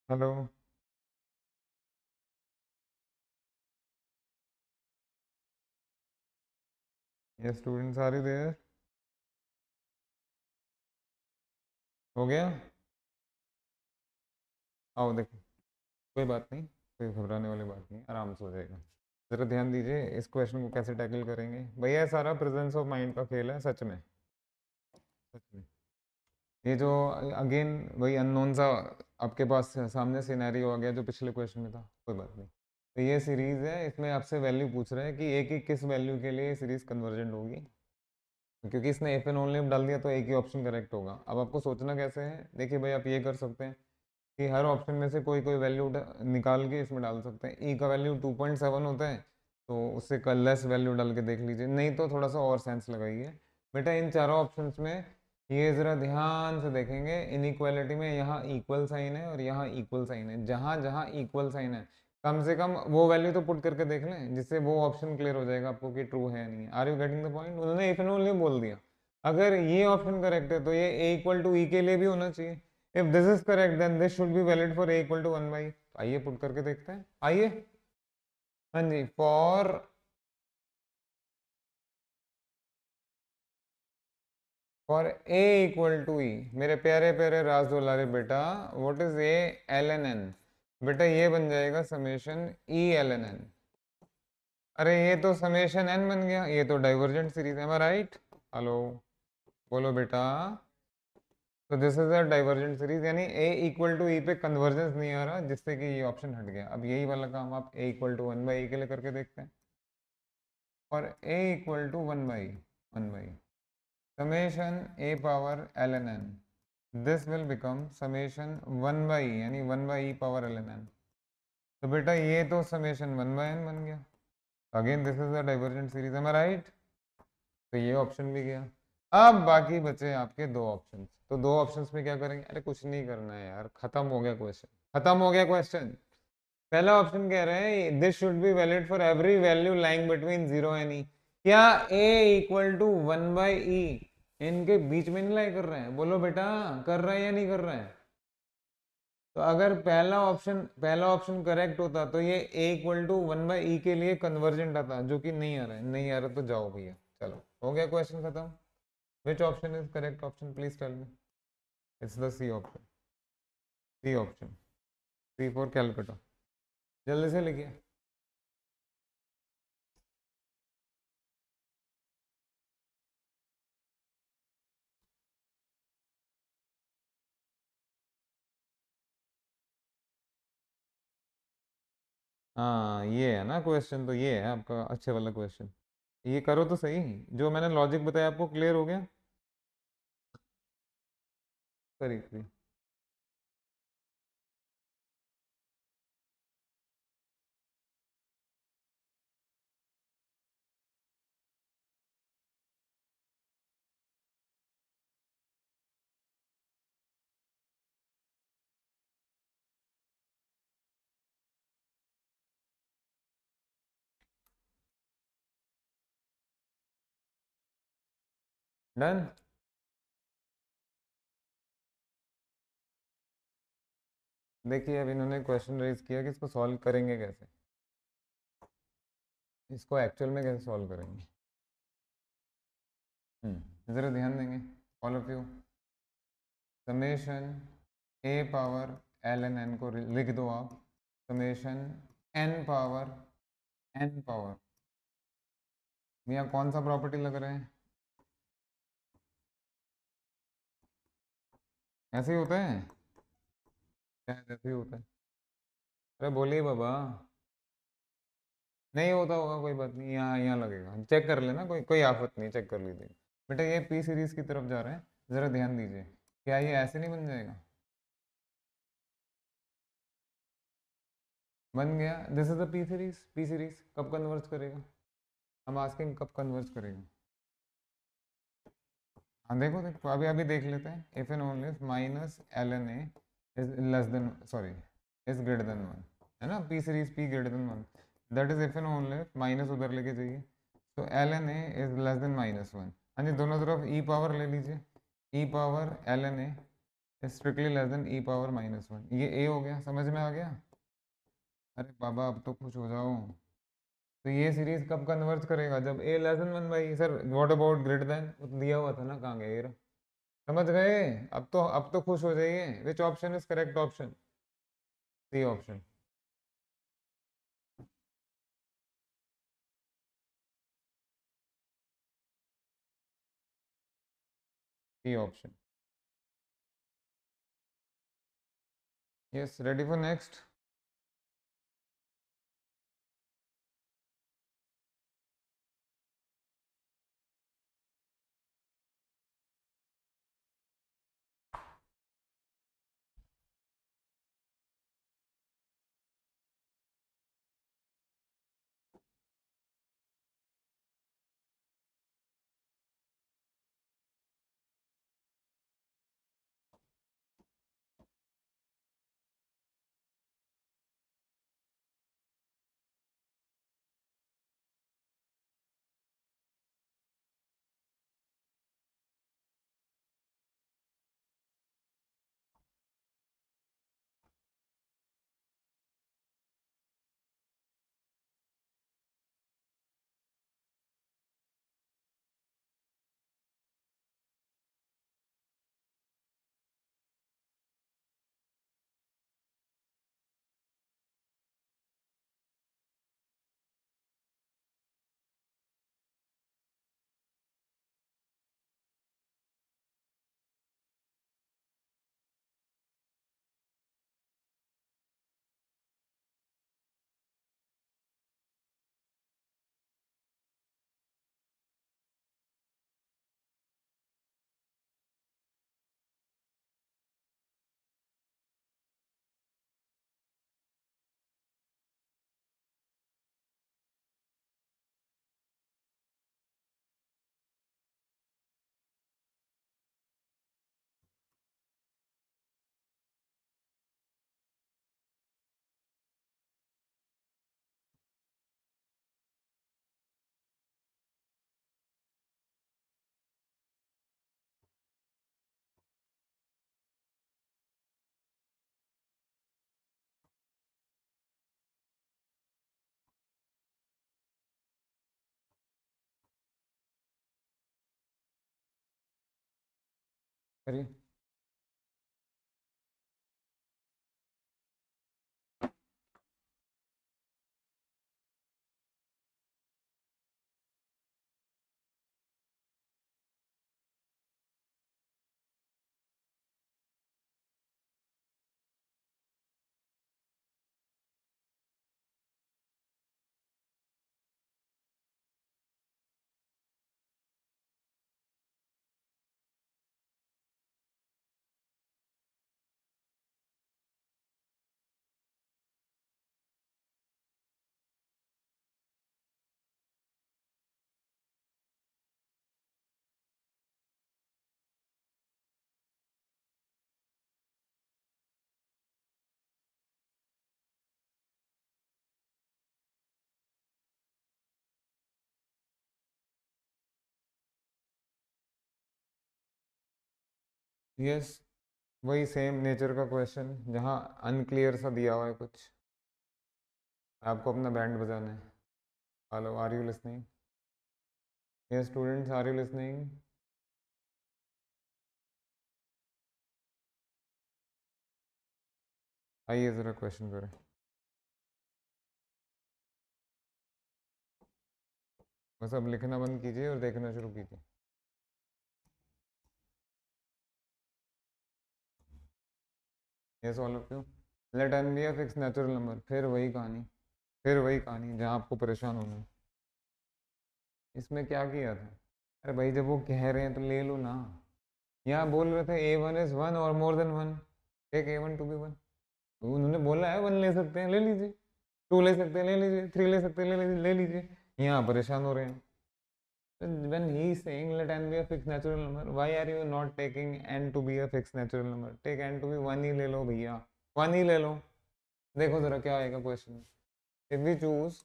S1: हेलो। ये स्टूडेंट्स आर यू देयर? हो गया? आओ देखो, कोई बात नहीं, कोई घबराने वाली बात नहीं, आराम से हो जाएगा। ज़रा ध्यान दीजिए इस क्वेश्चन को कैसे टैकल करेंगे। भैया ये सारा प्रेजेंस ऑफ माइंड का खेल है, सच में सच में। ये जो अगेन वही अननोन सा आपके पास सामने सिनेरियो आ गया जो पिछले क्वेश्चन में था, कोई बात नहीं। तो ये सीरीज है, इसमें आपसे वैल्यू पूछ रहा है कि एक ही किस वैल्यू के लिए सीरीज कन्वर्जेंट होगी, क्योंकि इसने एफ एन ओनली डाल दिया तो एक ही ऑप्शन करेक्ट होगा। अब आपको सोचना कैसे है, देखिए भाई आप ये कर सकते हैं कि हर ऑप्शन में से कोई कोई वैल्यू निकाल के इसमें डाल सकते हैं। ई का वैल्यू 2.7 होता है तो उससे लेस वैल्यू डाल के देख लीजिए, नहीं तो थोड़ा सा और सेंस लगाइए। बेटा इन चारों ऑप्शंस में ये ज़रा ध्यान से देखेंगे, इनइक्वालिटी में यहाँ इक्वल साइन है और यहाँ इक्वल साइन है, जहाँ जहाँ इक्वल साइन है कम से कम वो वैल्यू तो पुट करके देख लें, जिससे वो ऑप्शन क्लियर हो जाएगा आपको कि ट्रू है नहीं है। Are you getting the point? उन्होंने इफ एंड ओनली बोल दिया, अगर ये ऑप्शन करेक्ट है तो ये ए इक्वल टू ई के लिए भी होना चाहिए। If this is correct then this should be valid for A equal to 1/। आइए पुट करके देखते हैं, आइए। हाँ जी, for A equal to E, मेरे प्यारे प्यारे राज दुलारे बेटा, what is A? L N N. बेटा ये बन जाएगा summation E L N N. अरे ये तो समेशन एन बन गया, ये तो डाइवर्जेंट सीरीज है, राइट? हेलो, बोलो बेटा। तो this is a divergent series, यानी ए इक्वल टू ई पे कन्वर्जेंस नहीं आ रहा, जिससे कि ये ऑप्शन हट गया। अब यही वाला काम आप ए इक्वल टू 1/e के लिए करके देखते हैं। और a equal to 1/1 summation a power L N n, this will become summation 1/e, यानी 1/e power L N N. तो बेटा ये तो समेशन 1/n बन गया। Again this is a divergent series, am I right? तो ये ऑप्शन भी गया। अब बाकी बचे आपके दो ऑप्शंस, तो दो ऑप्शंस में क्या करेंगे? अरे कुछ नहीं करना है यार, खत्म हो गया क्वेश्चन, खत्म हो गया क्वेश्चन। पहला ऑप्शन कह रहे हैं this should be valid for every value lying between 0 and e. क्या ए इक्वल टू 1/e इनके बीच में नहीं लाई कर रहे हैं? बोलो बेटा, कर रहे हैं या नहीं कर रहे हैं? तो अगर पहला ऑप्शन करेक्ट होता तो ये a इक्वल टू 1/e के लिए कन्वर्जेंट आता, जो कि नहीं आ रहा है। नहीं आ रहा तो जाओ भैया, चलो हो गया क्वेश्चन खत्म। Which option is correct option, please tell me. It's the C option, C option, C for Calcutta. जल्दी से लिखिए। हाँ ये है ना क्वेश्चन, तो ये है आपका अच्छे वाला क्वेश्चन। ये करो तो सही, जो मैंने लॉजिक बताया आपको क्लियर हो गया? करिए। डन। देखिए अब इन्होंने क्वेश्चन रेज किया कि इसको सॉल्व करेंगे कैसे, इसको एक्चुअल में कैसे सॉल्व करेंगे। ज़रा ध्यान देंगे all of you. Summation a power L N N को लिख दो आप, समेशन एन पावर भैया कौन सा प्रॉपर्टी लग रहा है? ऐसे ही होता है, शायद ऐसे ही होता है। अरे बोलिए बाबा। नहीं होता होगा, कोई बात नहीं, यहाँ यहाँ लगेगा, चेक कर लेना, कोई कोई आफत नहीं, चेक कर लीजिए। बेटा ये पी सीरीज की तरफ जा रहे हैं, ज़रा ध्यान दीजिए। क्या ये ऐसे नहीं बन जाएगा? बन गया। This is the P series. P series कब कन्वर्ज करेगा? हम आस्किंग कब कन्वर्ज करेगा? हाँ देखो देखो, अभी अभी देख लेते हैं। If and only if minus l n a is less than, sorry, is greater than 1, है ना? P series p greater than 1, that is if and only if minus उधर लेके जाइए, तो l n a is less than -1। हाँ जी, दोनों तरफ ई पावर ले लीजिए, e power L n a is strictly less than e power -1। ये ए हो गया, समझ में आ गया? अरे बाबा अब तो खुश हो जाओ। तो ये सीरीज कब कन्वर्ज करेगा? जब a less than 1/। Sir what about greater than? दिया हुआ था ना, कहाँ गया ये? समझ गए? अब तो खुश हो जाइए। Which option is correct option? C option, C option. Yes, ready for next? करिए। यस, वही सेम नेचर का क्वेश्चन जहाँ अनक्लियर सा दिया हुआ है कुछ, आपको अपना बैंड बजाना है। Hello, are you listening? Yes students, are you listening? आइए ज़रा क्वेश्चन करें। बस अब लिखना बंद कीजिए और देखना शुरू कीजिए। Yes all of you. Let n be a fix natural number. फिर वही कहानी जहाँ आपको परेशान होना है। इसमें क्या किया था? अरे भाई, जब वो कह रहे हैं तो ले लो ना। यहाँ बोल रहे थे A1 is 1 और more than 1, take A1 to be 1। उन्होंने बोला है 1 ले सकते हैं, ले लीजिए। 2 ले सकते हैं, ले लीजिए। 3 ले सकते हैं, ले लीजिए। यहाँ परेशान हो रहे हैं। When he is saying let n be a fixed natural number, why are you not taking n to be a fixed natural number? Take n to be 1 ही ले लो भैया, 1 ही ले लो। देखो जरा क्या आएगा क्वेश्चन। इफ वी चूज,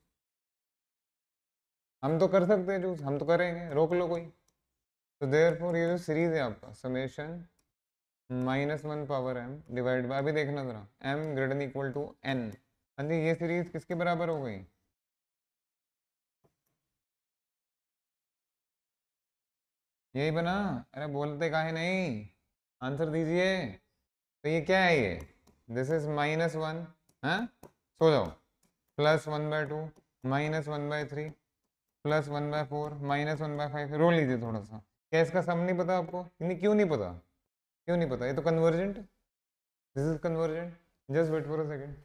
S1: हम तो कर सकते हैं चूज, हम तो करेंगे, रोक लो कोई। तो देयरफॉर ये जो सीरीज है आपका summation -1 power m divide by, अभी देखना जरा, m greater than equal to n। हाँ जी, ये सीरीज किसके बराबर हो गई? यही बना। अरे बोलते काहे नहीं, आंसर दीजिए। तो ये क्या है? ये दिस इज -1, हाँ, सो जाओ। +1/2, -1/3, +1/4, -1/5। रोल लीजिए थोड़ा सा। क्या इसका सम नहीं पता आपको? नहीं, क्यों नहीं पता? क्यों नहीं पता? ये तो convergent, this is convergent. Just wait for a second,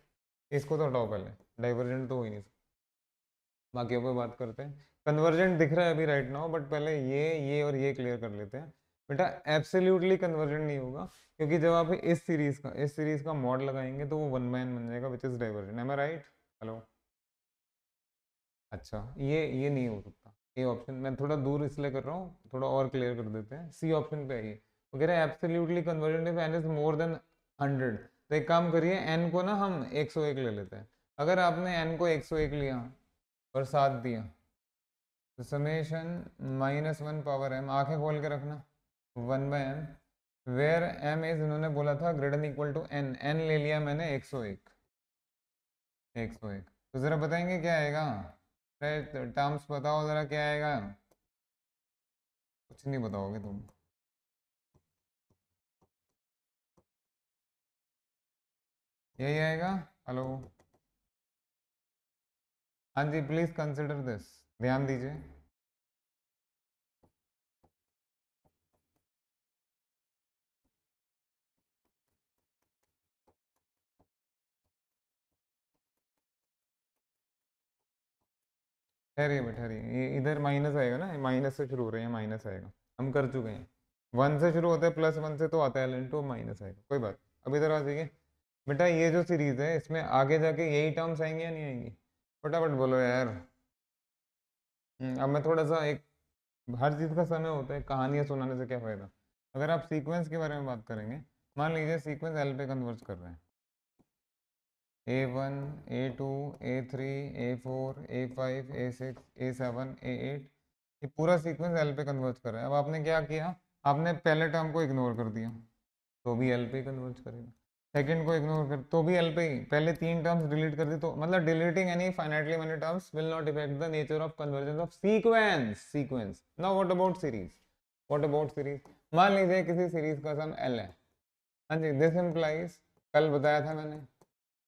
S1: इसको तो हटाओ पहले, डाइवर्जेंट तो हो ही नहीं सकता, बाकियों पे बात करते हैं। कन्वर्जेंट दिख रहा है अभी राइट नाउ, बट पहले ये और ये क्लियर कर लेते हैं। बेटा एब्सोल्युटली कन्वर्जेंट नहीं होगा, क्योंकि जब आप इस सीरीज का मॉड लगाएंगे तो वो वन बाय एन बन जाएगा, which is divergent. Am I right? Hello? अच्छा, ये नहीं हो सकता। ए ऑप्शन मैं थोड़ा दूर इसलिए कर रहा हूँ, थोड़ा और क्लियर कर देते हैं। सी ऑप्शन पे आइए, वो कह रहे हैं absolutely convergent if n is more than 100। तो एक काम करिए, एन को ना हम 101 ले लेते हैं। अगर आपने एन को 101 लिया और 7 दिया, तो समेशन -1 पावर एम, आंखें खोल के रखना, 1/m, वेयर एम इज, इन्होंने बोला था greater than equal to n, n ले लिया मैंने 101। तो ज़रा बताएंगे क्या आएगा? टर्म्स बताओ ज़रा क्या आएगा। कुछ नहीं बताओगे तुम। यही आएगा। हेलो? हाँ जी, प्लीज़ कंसिडर दिस, ध्यान दीजिए। ठहरिए ठहरिए, ये इधर माइनस आएगा ना, माइनस से शुरू हो रहे हैं, माइनस आएगा, हम कर चुके हैं। 1 से शुरू होता है, +1 से तो आता है इनटू माइनस आएगा, कोई बात। अब इधर आ जाइए बेटा, ये जो सीरीज है इसमें आगे जाके यही टर्म्स आएंगे या नहीं आएंगी? फटाफट बोलो यार। अब मैं थोड़ा सा एक, हर चीज़ का समय होता है, कहानियाँ सुनाने से क्या फ़ायदा। अगर आप सीक्वेंस के बारे में बात करेंगे, मान लीजिए सीक्वेंस एल पे कन्वर्ज कर रहे हैं, A1, A2, A3, A4, A5, A6, A7, A8, ये पूरा सीक्वेंस एल पे कन्वर्ज कर रहा है। अब आपने क्या किया, आपने पहले टर्म को इग्नोर कर दिया, तो भी एल पे कन्वर्ज करेगा। सेकंड को इग्नोर कर तो भी एल पे ही, पहले 3 टर्म्स डिलीट कर दी, तो मतलब deleting any finitely many terms will not affect the nature of convergence of sequence. Now what about series? मान लीजिए किसी सीरीज का सम एल है। हाँ जी, दिस इम्प्लाइज, कल बताया था मैंने,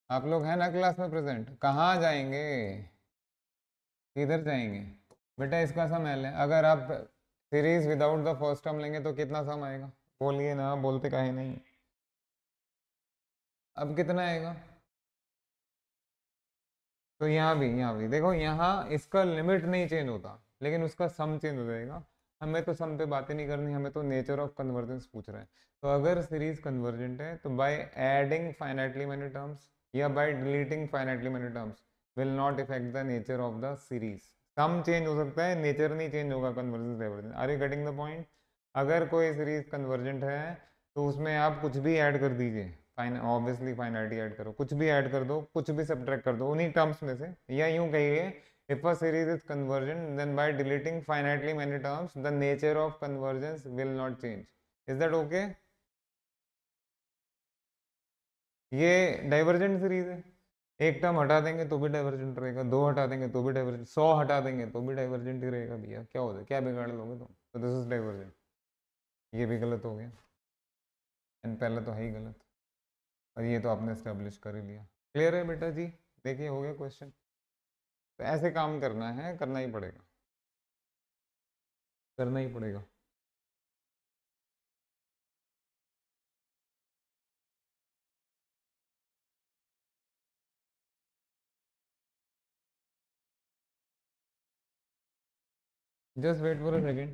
S1: आप लोग हैं ना क्लास में प्रेजेंट, कहाँ जाएंगे, किधर जाएंगे? बेटा इसका सम एल है, अगर आप series without the first term लेंगे तो कितना सम आएगा? बोलिए ना, बोलते काहे नहीं। अब कितना आएगा? तो यहाँ भी देखो, यहाँ इसका लिमिट नहीं चेंज होता, लेकिन उसका सम चेंज हो जाएगा। हमें तो सम पे बातें नहीं करनी, हमें तो नेचर ऑफ कन्वर्जेंस पूछ रहा है। तो अगर सीरीज कन्वर्जेंट है तो by adding finitely many terms या by deleting finitely many terms will not affect the nature of the series. Sum change हो सकता है, नेचर नहीं चेंज होगा convergence divergence. Are you getting the point? अगर कोई सीरीज कन्वर्जेंट है तो उसमें आप कुछ भी ऐड कर दीजिए, फाइन ऑब्वियसली फाइनाइटी ऐड करो, कुछ भी ऐड कर दो, कुछ भी सब्ट्रैक्ट कर दो उन्हीं टर्म्स में से, या यूं कहिए, इफ अ series is convergent then by deleting finitely many terms the nature of convergence will not change. Is that okay? ये डाइवर्जेंट सीरीज है, एक टर्म हटा देंगे तो भी डाइवर्जेंट रहेगा, 2 हटा देंगे तो भी डाइवर्जेंट, 100 हटा देंगे तो भी डाइवर्जेंट ही रहेगा भैया, क्या हो जाए, क्या बिगाड़ लोगे तुम? तो दिस इज डाइवर्जेंट। ये भी गलत हो गया, एंड पहले तो है ही गलत, और ये तो आपने स्टेब्लिश कर ही लिया। क्लियर है बेटा जी? देखिए हो गया क्वेश्चन। तो ऐसे काम करना है, करना ही पड़ेगा, करना ही पड़ेगा। Just wait for a second,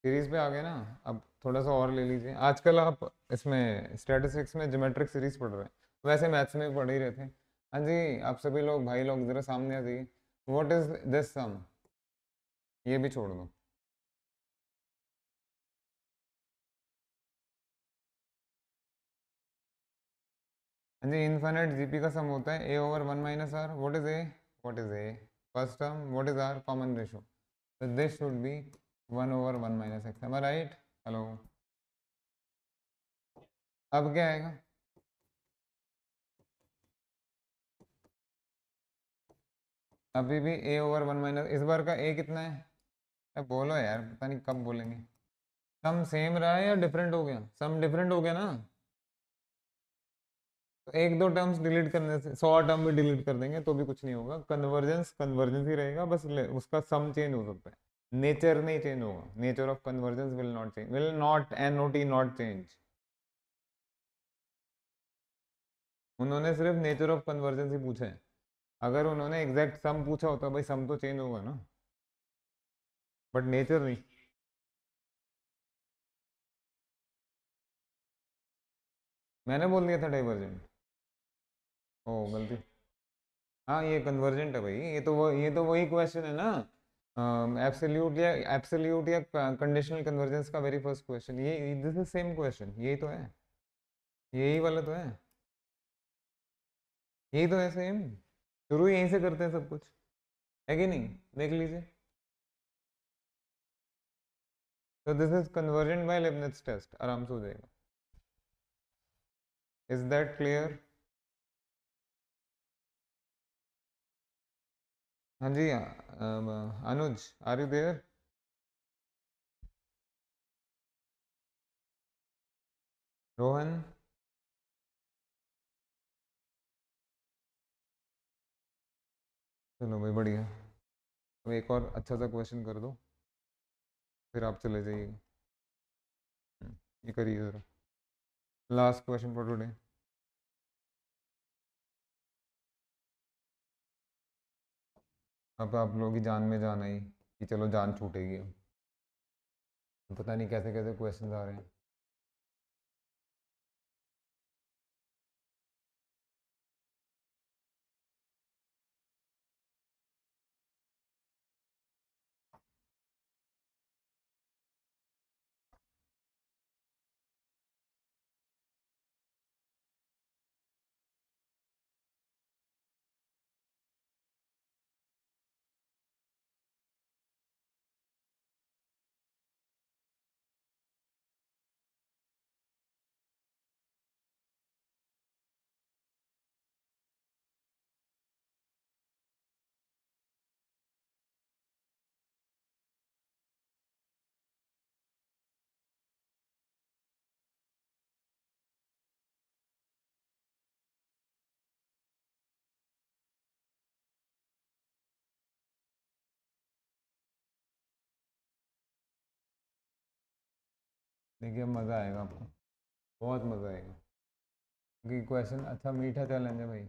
S1: series पे आ गए ना, अब थोड़ा सा और ले लीजिए। आजकल आप इसमें स्टैटिस्टिक्स में ज्योमेट्रिक सीरीज पढ़ रहे हैं, वैसे मैथ्स में भी पढ़ ही रहे थे। हाँ जी, आप सभी लोग, भाई लोग जरा सामने आ जाइए। व्हाट इज दिस सम? ये भी छोड़ दो। हाँ जी, इनफाइनाइट जीपी का सम होता है a/1 - r। What is a? What is a? First term, what is r? Common ratio. So this should be 1/1 - x, am I right? Hello? अब क्या आएगा? अभी भी a/1 इस बार का a कितना है? बोलो यार, पता नहीं कब बोलेंगे। सम सेम रहा है या डिफरेंट हो गया? सम डिफरेंट हो गया ना, तो एक दो टर्म्स डिलीट करने से 100 टर्म भी डिलीट कर देंगे तो भी कुछ नहीं होगा, कन्वर्जेंस कन्वर्जेंस ही रहेगा, बस उसका सम चेंज हो सकता है, नेचर नहीं चेंज होगा। Nature of convergence will not change, will not, NOT, not change. उन्होंने सिर्फ नेचर ऑफ कन्वर्जेंस ही पूछा है। अगर उन्होंने एग्जैक्ट सम पूछा होता भाई सम तो चेंज होगा ना, बट नेचर नहीं। मैंने बोल दिया था डाइवर्जेंट। ओ गलती। हाँ ये कन्वर्जेंट है भाई, ये तो वही क्वेश्चन है ना, एब्सोल्यूट या कंडीशनल कन्वर्जेंस का वेरी फर्स्ट क्वेश्चन, ये दिस इज सेम क्वेश्चन, यही तो है, यही वाला तो है, यही तो है सेम। शुरू यहीं से करते हैं सब कुछ, है कि नहीं? देख लीजिए। तो this is convergent by Leibniz test, आराम से हो जाएगा। Is that clear? हाँ जी, Anuj are you there? Rohan? चलो भाई बढ़िया। अब एक और अच्छा सा क्वेश्चन कर दो, फिर आप चले जाइए। ये करिए ज़रा, लास्ट क्वेश्चन फॉर टुडे। अब आप लोगों की जान में जान आई कि चलो जान छूटेगी अब। पता नहीं कैसे कैसे क्वेश्चन आ रहे हैं। देखिए अब मज़ा आएगा आपको, बहुत मज़ा आएगा, क्योंकि क्वेश्चन अच्छा मीठा चैलेंज है भाई।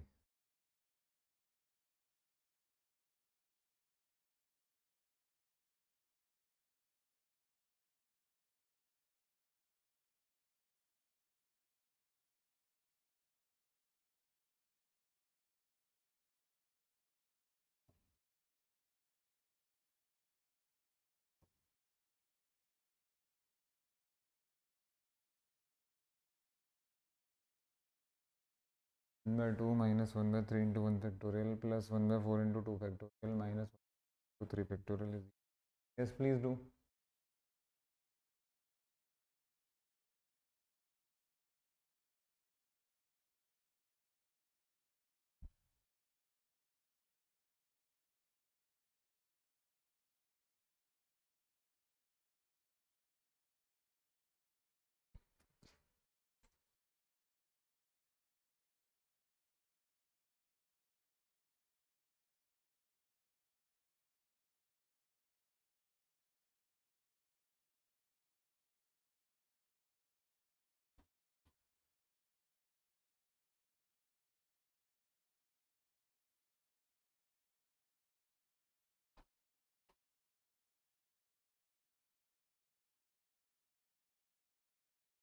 S1: One by two minus one by three into one factorial plus one by four into two factorial minus two three factorial is, yes please do.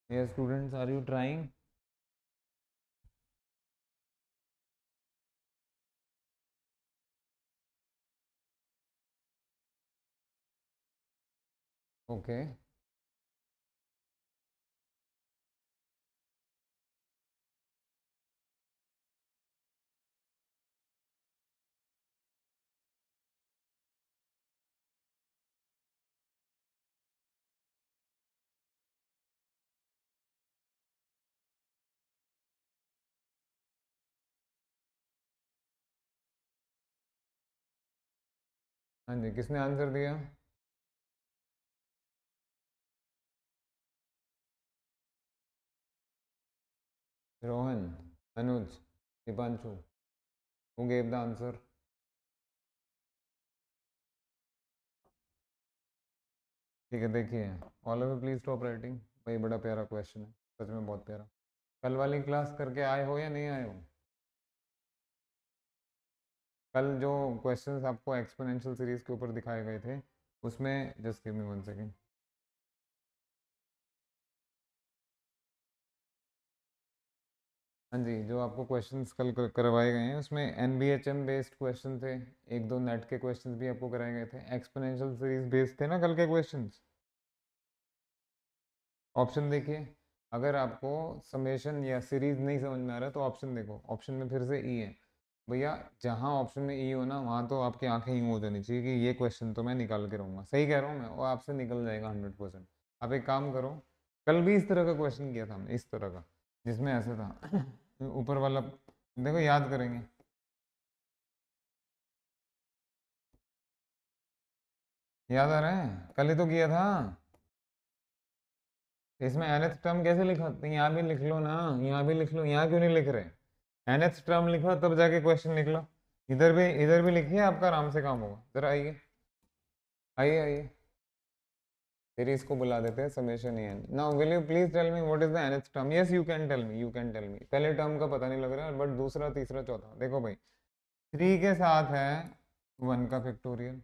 S1: Yes students, are you trying? Okay. हाँ जी, किसने answer दिया? Rohan, Anuj, Deepanshu, who gave the answer? ठीक है, देखिए, all of you please stop writing. भाई बड़ा प्यारा क्वेश्चन है, सच में बहुत प्यारा। कल वाली क्लास करके आए हो या नहीं आए हो? कल जो क्वेश्चंस आपको एक्सपोनेंशियल सीरीज के ऊपर दिखाए गए थे उसमें, जस्ट गिव मी 1 सेकेंड। हाँ जी, जो आपको क्वेश्चंस कल करवाए गए हैं उसमें NBHM बेस्ड क्वेश्चन थे, एक दो नेट के क्वेश्चंस भी आपको कराए गए थे, एक्सपोनेंशियल सीरीज बेस्ड थे ना कल के क्वेश्चंस। ऑप्शन देखिए, अगर आपको समेशन या सीरीज नहीं समझ में आ रहा तो ऑप्शन देखो, ऑप्शन में फिर से ई है भैया, जहाँ ऑप्शन में ई हो ना वहाँ तो आपकी आंखें यूँ हो जानी चाहिए कि ये क्वेश्चन तो मैं निकाल के रहूँगा, सही कह रहा हूँ मैं, वो आपसे निकल जाएगा 100%। आप एक काम करो, कल भी इस तरह का क्वेश्चन किया था हमने, इस तरह का, जिसमें ऐसे था ऊपर वाला, देखो याद करेंगे। याद आ रहा है, कल ही तो किया था। इसमें nth टर्म कैसे लिखा, तो यहाँ भी लिख लो ना, यहाँ भी लिख लो, यहाँ क्यों नहीं लिख रहे, nth टर्म लिखा तब जाके क्वेश्चन निकला। इधर भी लिखिए, आपका आराम से काम होगा। जरा आइए, आइए आइए, फिर इसको बुला देते हैं summation n. Now will you please tell me what is the nth term. Yes you can tell me, you can tell me. पहले टर्म का पता नहीं लग रहा है, बट दूसरा तीसरा चौथा देखो भाई, 3 के साथ है 1 का फैक्टोरियल,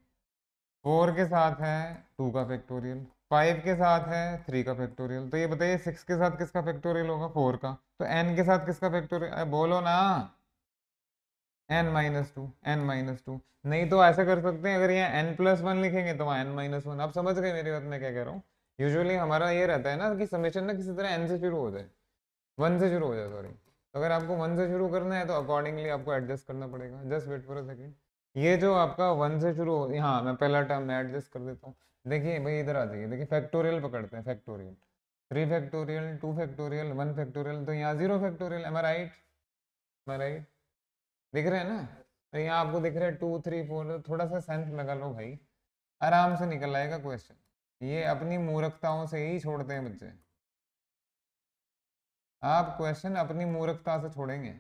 S1: 4 के साथ है 2 का फैक्टोरियल, 5 के साथ है 3 का फैक्टोरियल। तो ये बताइए 6 के साथ किसका फैक्टोरियल होगा, 4 का। तो n के साथ किसका फैक्टोरियल, बोलो ना। n-2, n-2। नहीं तो ऐसा कर सकते हैं, अगर यहाँ n+1 लिखेंगे तो वहाँ n-1। आप समझ गए मेरी बात, मैं क्या कह रहा हूँ। यूजुअली हमारा ये रहता है ना कि समेशन ना किसी तरह n से शुरू हो जाए, 1 से शुरू हो जाए, सॉरी। तो अगर आपको 1 से शुरू करना है तो अकॉर्डिंगली आपको एडजस्ट करना पड़ेगा। Just wait for a second. ये जो आपका 1 से शुरू हो, हाँ मैं पहला टर्म मैं एडजस्ट कर देता हूँ। देखिए भाई इधर आ जाइए, देखिए फैक्टोरियल पकड़ते हैं, फैक्टोरियल 3 फैक्टोरियल, 2 फैक्टोरियल, 1 फैक्टोरियल, तो यहाँ 0 factorial. M I right, M I right, दिख रहे हैं ना। तो यहाँ आपको दिख रहा है 2 3 4, थोड़ा सा सेंस लगा लो भाई, आराम से निकल आएगा क्वेश्चन। ये अपनी मूर्खताओं से ही छोड़ते हैं बच्चे, आप क्वेश्चन अपनी मूर्खता से छोड़ेंगे।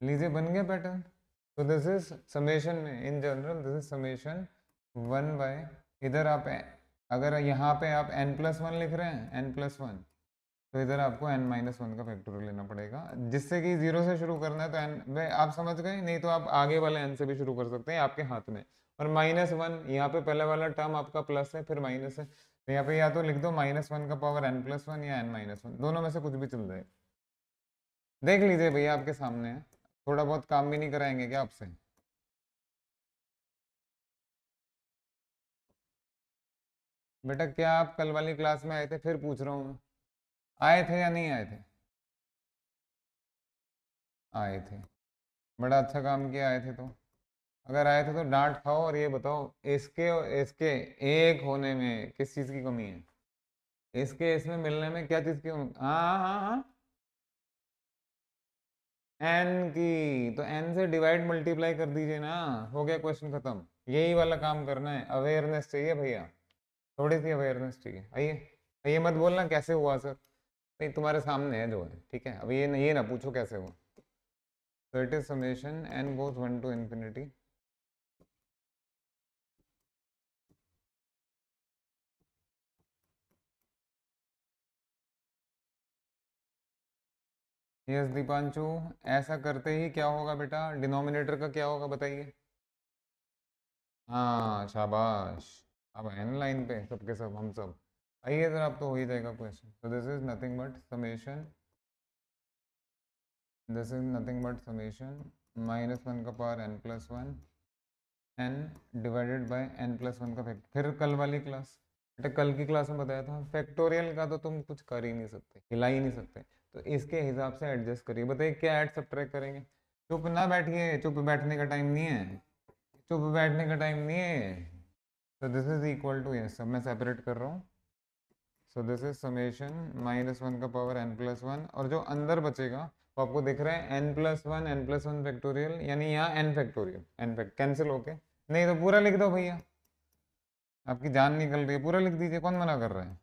S1: लीजिए बन गया पैटर्न। तो दिस इज समेशन में in general, this is summation 1 by, इधर आप अगर यहाँ पे आप n+1 लिख रहे हैं, n+1, तो इधर आपको n-1 का फैक्टोरियल लेना पड़ेगा, जिससे कि 0 से शुरू करना है तो n, वे आप समझ गए। नहीं तो आप आगे वाले n से भी शुरू कर सकते हैं, आपके हाथ में। और -1 यहाँ पे पहले वाला टर्म आपका प्लस है, फिर माइनस है, तो यहाँ पे या तो लिख दो -1 का पावर n+1 या n-1, दोनों में से कुछ भी चल जाए। देख लीजिए भैया, आपके सामने है। थोड़ा बहुत काम भी नहीं कराएंगे क्या आपसे। बेटा क्या आप कल वाली क्लास में आए थे, फिर पूछ रहा हूँ मैं, आए थे या नहीं आए थे। आए थे, बड़ा अच्छा काम किया, आए थे तो। अगर आए थे तो डांट खाओ, और ये बताओ इसके और इसके एक होने में किस चीज़ की कमी है, इसके इसमें मिलने में क्या चीज़ की कमी। हाँ हाँ हाँ, एन की, तो एन से डिवाइड मल्टीप्लाई कर दीजिए ना, हो गया क्वेश्चन खत्म। यही वाला काम करना है, अवेयरनेस चाहिए भैया, थोड़ी सी अवेयरनेस चाहिए। आइए, ये मत बोलना कैसे हुआ सर, नहीं तुम्हारे सामने है जो है, ठीक है। अब ये ना पूछो कैसे हुआ। So it is summation n goes 1 to infinity. Yes Deepanshu, ऐसा करते ही क्या होगा बेटा, डिनोमिनेटर का क्या होगा बताइए। हाँ शाबाश, अब एन लाइन पे सबके सब हम सब। आइए इधर, आप तो हो ही जाएगा question. so this is nothing but summation -1 का power n+1 n divided by n+1 का फैक्टर। फिर कल वाली क्लास, बेटा कल की क्लास में बताया था फैक्टोरियल का तो तुम कुछ कर ही नहीं सकते, हिला ही नहीं सकते, तो इसके हिसाब से एडजस्ट करिए। बताइए क्या ऐड सब्ट्रैक्ट करेंगे। चुप ना बैठिए, चुप बैठने का टाइम नहीं है, चुप बैठने का टाइम नहीं है। तो this is equal to, yes सब मैं सेपरेट कर रहा हूँ। सो दिस इज समेशन -1 का पावर n+1, और जो अंदर बचेगा वो आपको दिख रहा है n+1 फैक्टोरियल, यानी यहाँ n factorial, n fact cancel होके। नहीं तो पूरा लिख दो भैया, आपकी जान निकल रही है, पूरा लिख दीजिए, कौन मना कर रहा है।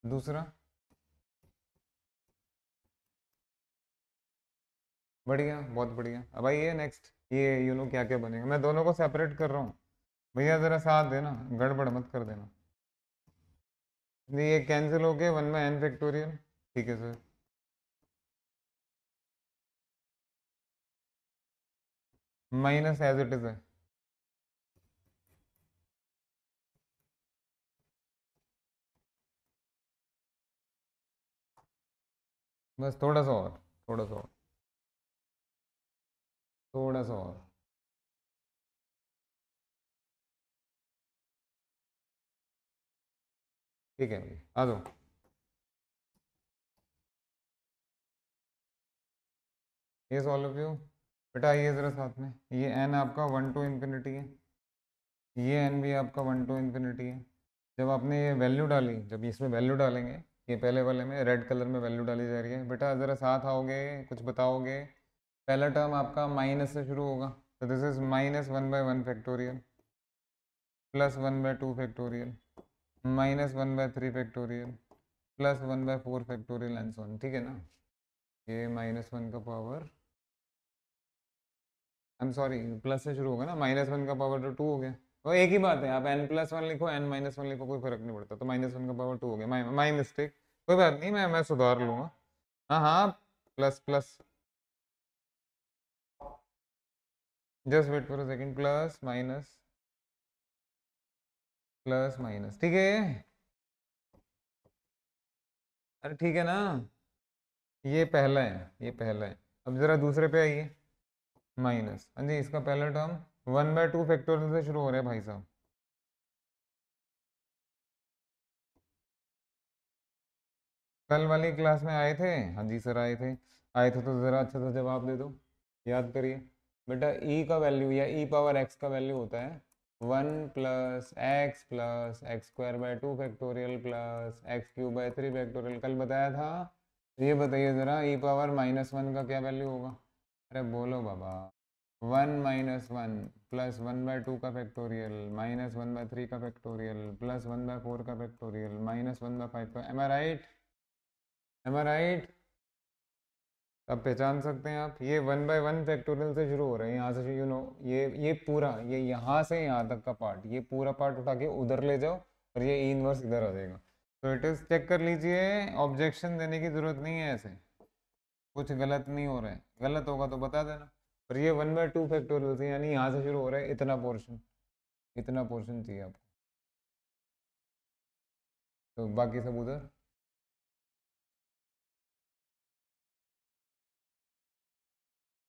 S1: दूसरा, बढ़िया, बहुत बढ़िया। अब आइए नेक्स्ट, ये क्या क्या बनेगा, मैं दोनों को सेपरेट कर रहा हूँ। भैया ज़रा साथ देना, गड़बड़ मत कर देना। ये कैंसिल हो गया 1/n फैक्टोरियल, ठीक है sir. Minus as it is है। बस थोड़ा सा और, थोड़ा सा और, थोड़ा सा और। ठीक है भाई, आ जाओ। ये सॉल्व ऑफ बेटा, आइए ज़रा साथ में। ये n आपका 1 to इन्फिनिटी है, ये n भी आपका 1 to इन्फिनिटी है। जब आपने ये वैल्यू डाली, जब इसमें वैल्यू डालेंगे, ये पहले वाले में रेड कलर में वैल्यू डाली जा रही है बेटा, ज़रा साथ आओगे, कुछ बताओगे। पहला टर्म आपका माइनस से शुरू होगा, तो this is -1/1 factorial, +1/2 factorial, -1/3 factorial, +1/4 factorial and so on, ठीक है ना। ये -1 का power, I am sorry, plus से शुरू होगा ना, -1 का पावर तो 2 हो गया। वो एक ही बात है, आप n+1 लिखो, n-1 लिखो, कोई फर्क नहीं पड़ता। तो -1 का पावर 2 हो गया, माई मिस्टेक, कोई बात नहीं, मैं सुधार लूंगा। हाँ हाँ, plus plus, just wait for a second, plus minus, plus minus, ठीक है। अरे ठीक है ना, ये पहला है, ये पहला है। अब जरा दूसरे पे आइए, माइनस, हाँ जी, इसका पहला टर्म 1/2 फैक्टोरियल से शुरू हो रहा है भाई साहब। कल वाली क्लास में आए थे? हाँ जी सर आए थे। आए थे तो ज़रा अच्छा सा जवाब दे दो, याद करिए बेटा। ई का वैल्यू या ई पावर एक्स का वैल्यू होता है 1 + x + x² 2 factorial +x³ 3 factorial, कल बताया था। ये बताइए ज़रा, ई पावर -1 का क्या वैल्यू होगा? अरे बोलो बाबा। 1 - 1 +1/2 का फैक्टोरियल, -1/3 का फैक्टोरियल, +1/4 का फैक्टोरियल, -1/5 का, M I right? M I right? अब पहचान सकते हैं आप, ये 1/1 फैक्टोरियल से शुरू हो रहे हैं, यहाँ से, ये पूरा, ये यहाँ से यहाँ तक का पार्ट, ये पूरा पार्ट उठा के उधर ले जाओ, और ये ई इनवर्स इधर आ जाएगा। तो इट इज, चेक कर लीजिए, ऑब्जेक्शन देने की जरूरत नहीं है, ऐसे कुछ गलत नहीं हो रहा है, गलत होगा तो बता देना। और ये 1/2 फैक्टोरियल से, यानी यहाँ से शुरू हो रहा है, इतना पोर्शन, इतना पोर्शन चाहिए आपको, तो बाकी सब उधर।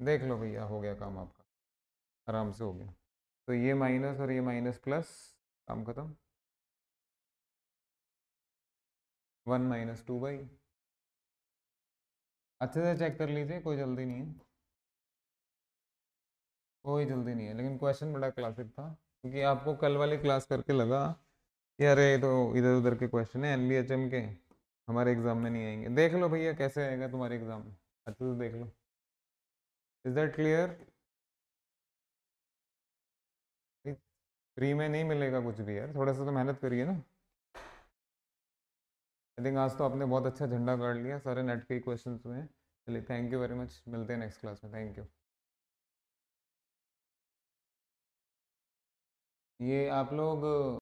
S1: देख लो भैया, हो गया काम आपका, आराम से हो गया। तो ये माइनस और ये माइनस प्लस, काम खत्म। 1 - 2/, अच्छे से चेक कर लीजिए, कोई जल्दी नहीं है, कोई जल्दी नहीं है। लेकिन क्वेश्चन बड़ा क्लासिक था, क्योंकि आपको कल वाली क्लास करके लगा कि अरे ये तो इधर उधर के क्वेश्चन है, NBHM के, हमारे एग्जाम में नहीं आएंगे। देख लो भैया कैसे आएगा तुम्हारे एग्जाम में, अच्छे से देख लो। Is that clear? फ्री में नहीं मिलेगा कुछ भी यार, थोड़ा सा तो मेहनत करिए ना। आई थिंक आज तो आपने बहुत अच्छा झंडा गाड़ लिया, सारे नेट के क्वेश्चन में। चलिए, थैंक यू वेरी मच, मिलते हैं नेक्स्ट क्लास में, थैंक यू। ये आप लोग